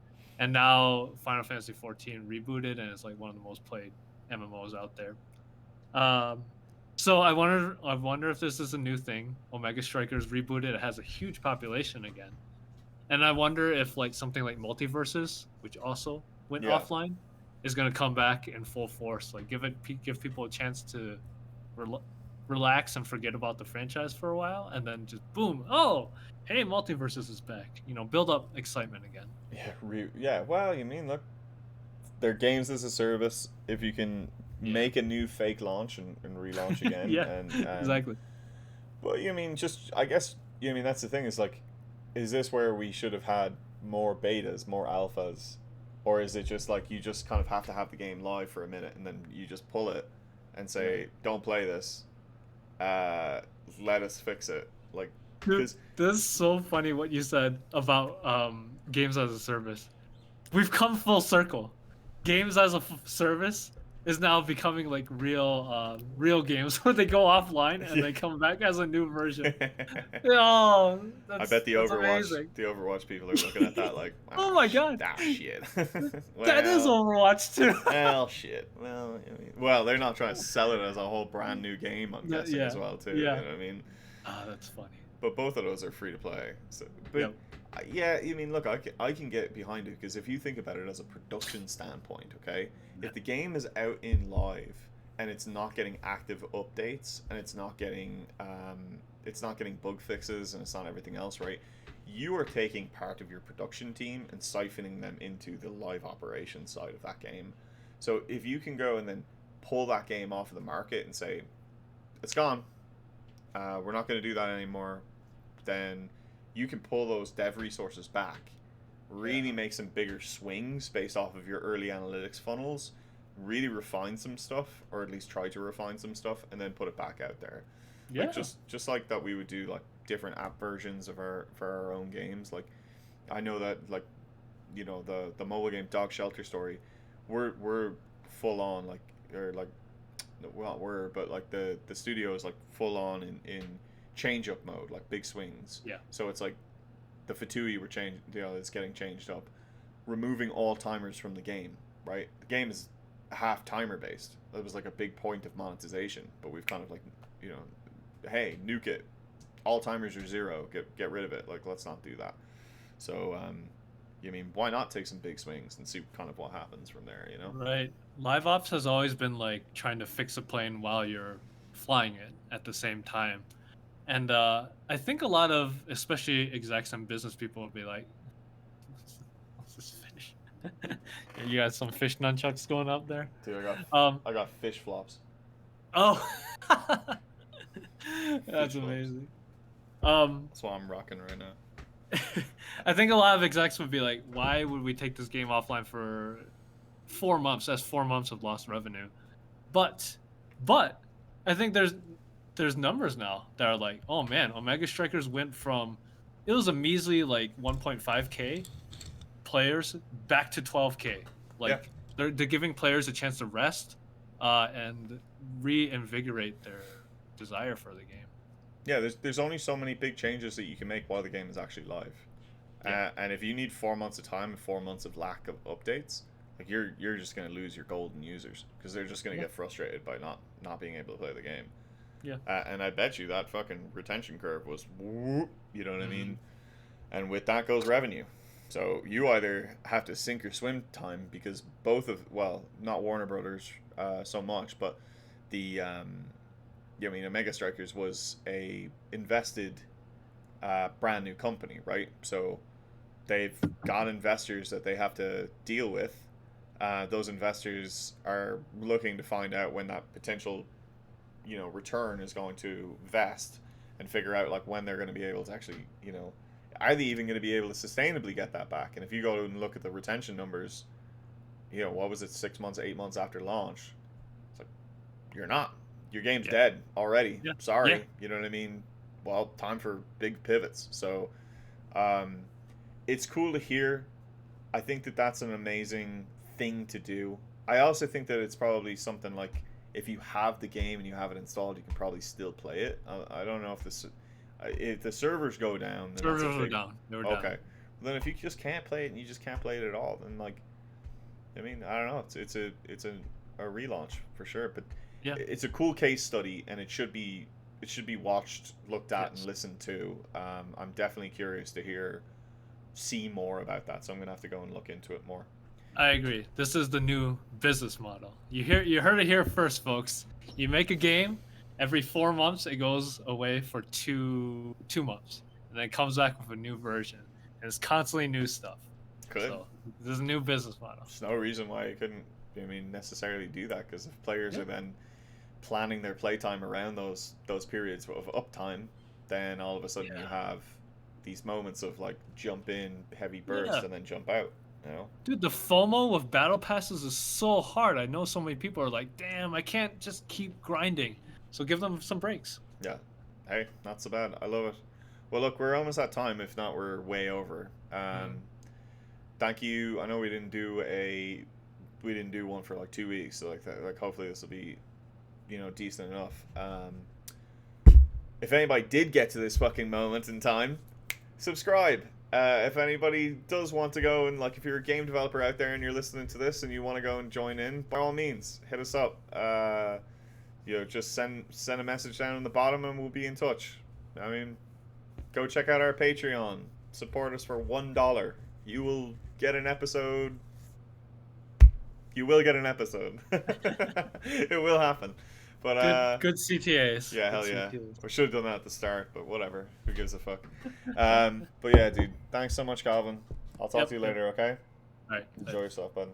And now Final Fantasy 14 rebooted, and it's like one of the most played MMOs out there. Um, so I wonder if this is a new thing. Omega Strikers rebooted. It has a huge population again. And I wonder if like something like Multiverses, which also went Yeah. offline, is going to come back in full force. Like give people a chance to relax and forget about the franchise for a while, and then just boom, oh, hey, Multiverses is back. Build up excitement again. Yeah, yeah. Well, you mean look, they're games as a service. If you can Yeah. make a new fake launch and relaunch again, Yeah. and Exactly. well, you mean just I guess you mean that's the thing is like, is this where we should have had more betas, more alphas, or is it just like you just kind of have to have the game live for a minute and then you just pull it and say Right. don't play this, let us fix it, like Dude, because this is so funny what you said about games as a service. We've come full circle. Games as a service is now becoming like real games where they go offline and yeah. they come back as a new version. Oh, I that's bet the that's Overwatch amazing. the Overwatch people are looking at that like Oh my god, shit. that is well, Overwatch too. well, shit. Well, well, they're not trying to sell it as a whole brand new game. I'm guessing as Yeah, well too. You yeah. know what I mean? Ah, that's funny. But both of those are free to play. So, but Yep. yeah, I mean, look, I can get behind it because if you think about it as a production standpoint, okay, Yeah. if the game is out in live and it's not getting active updates and it's not getting bug fixes and it's not everything else, right? You are taking part of your production team and siphoning them into the live operations side of that game. So if you can go and then pull that game off of the market and say it's gone, we're not going to do that anymore, then you can pull those dev resources back, really make some bigger swings based off of your early analytics funnels, really refine some stuff, or at least try to refine some stuff, and then put it back out there. Yeah. Like just like that we would do like different app versions of our own games. Like I know that like the mobile game Dog Shelter Story, we're full on like or like well we're but like the studio is like full on in change up mode, like big swings. Yeah. So it's like the Fatui were changed, it's getting changed up, removing all timers from the game. Right, the game is half timer based. That was like a big point of monetization, but we've kind of like hey, nuke it. All timers are zero. Get rid of it. Like let's not do that. So you mean why not take some big swings and see kind of what happens from there? Right. Live ops has always been like trying to fix a plane while you're flying it at the same time. And I think a lot of, especially execs and business people, will be like, "What's this fish? You got some fish nunchucks going up there." Dude, Um. I got fish flops. Oh, Fish that's flops. amazing. That's what I'm rocking right now. I think a lot of execs would be like, "Why would we take this game offline for 4 months. That's 4 months of lost revenue. But I think there's numbers now that are like, oh man, Omega Strikers went from, it was a measly like 1.5k players back to 12k. Yeah. Like they're giving players a chance to rest, and reinvigorate their desire for the game. Yeah, there's only so many big changes that you can make while the game is actually live. Yeah. And if you need 4 months of time and 4 months of lack of updates, like you're just gonna lose your golden users because they're just gonna Yeah. get frustrated by not being able to play the game. Yeah. And I bet you that fucking retention curve was whoop, you know what I Mhm. mean? And with that goes revenue. So you either have to sink or swim time because both of, well, not Warner Brothers so much, but the I mean, Omega Strikers was a invested brand new company, right? So they've got investors that they have to deal with. Those investors are looking to find out when that potential, return is going to vest, and figure out like when they're going to be able to actually, are they even going to be able to sustainably get that back? And if you go and look at the retention numbers, what was it, 6 months, 8 months after launch? It's like, you're not. Your game's dead already. Yeah. Sorry. Yeah. You know what I mean? Well, time for big pivots. So, um, it's cool to hear. I think that that's an amazing thing to do. I also think that it's probably something like, if you have the game and you have it installed, you can probably still play it. I don't know if the servers go down. Then Servers that's a were big, down. They were okay. down. Then if you just can't play it and you just can't play it at all, then like, I mean, I don't know. It's a relaunch for sure, but Yeah. it's a cool case study, and it should be watched, looked at, Yes. and listened to. I'm definitely curious to see more about that, so I'm gonna have to go and look into it more. I agree. This is the new business model. You heard it here first, folks. You make a game, every 4 months it goes away for two months, and then it comes back with a new version. And it's constantly new stuff. Good. So this is a new business model. There's no reason why you couldn't, necessarily do that, because if players Yeah. are then planning their playtime around those periods of uptime, then all of a sudden you have these moments of like jump in, heavy burst, Yeah. and then jump out. Dude, the FOMO with battle passes is so hard. I know so many people are like, damn, I can't just keep grinding. So give them some breaks. Yeah. Hey, not so bad. I love it. Well, look, we're almost at time. If not, we're way over. Thank you. I know we didn't do one for like 2 weeks, so like hopefully this will be, decent enough. If anybody did get to this fucking moment in time, subscribe. If anybody does want to go and, like, if you're a game developer out there and you're listening to this and you want to go and join in, by all means, hit us up. Just send a message down in the bottom and we'll be in touch. I mean, go check out our Patreon. Support us for $1. You will get an episode. You will get an episode. It will happen. But good CTAs. yeah, hell Good yeah. CTAs. We should have done that at the start, but whatever. Who gives a fuck? But yeah, dude. Thanks so much, Calvin. I'll talk to you later, okay? All right. Enjoy yourself, bud.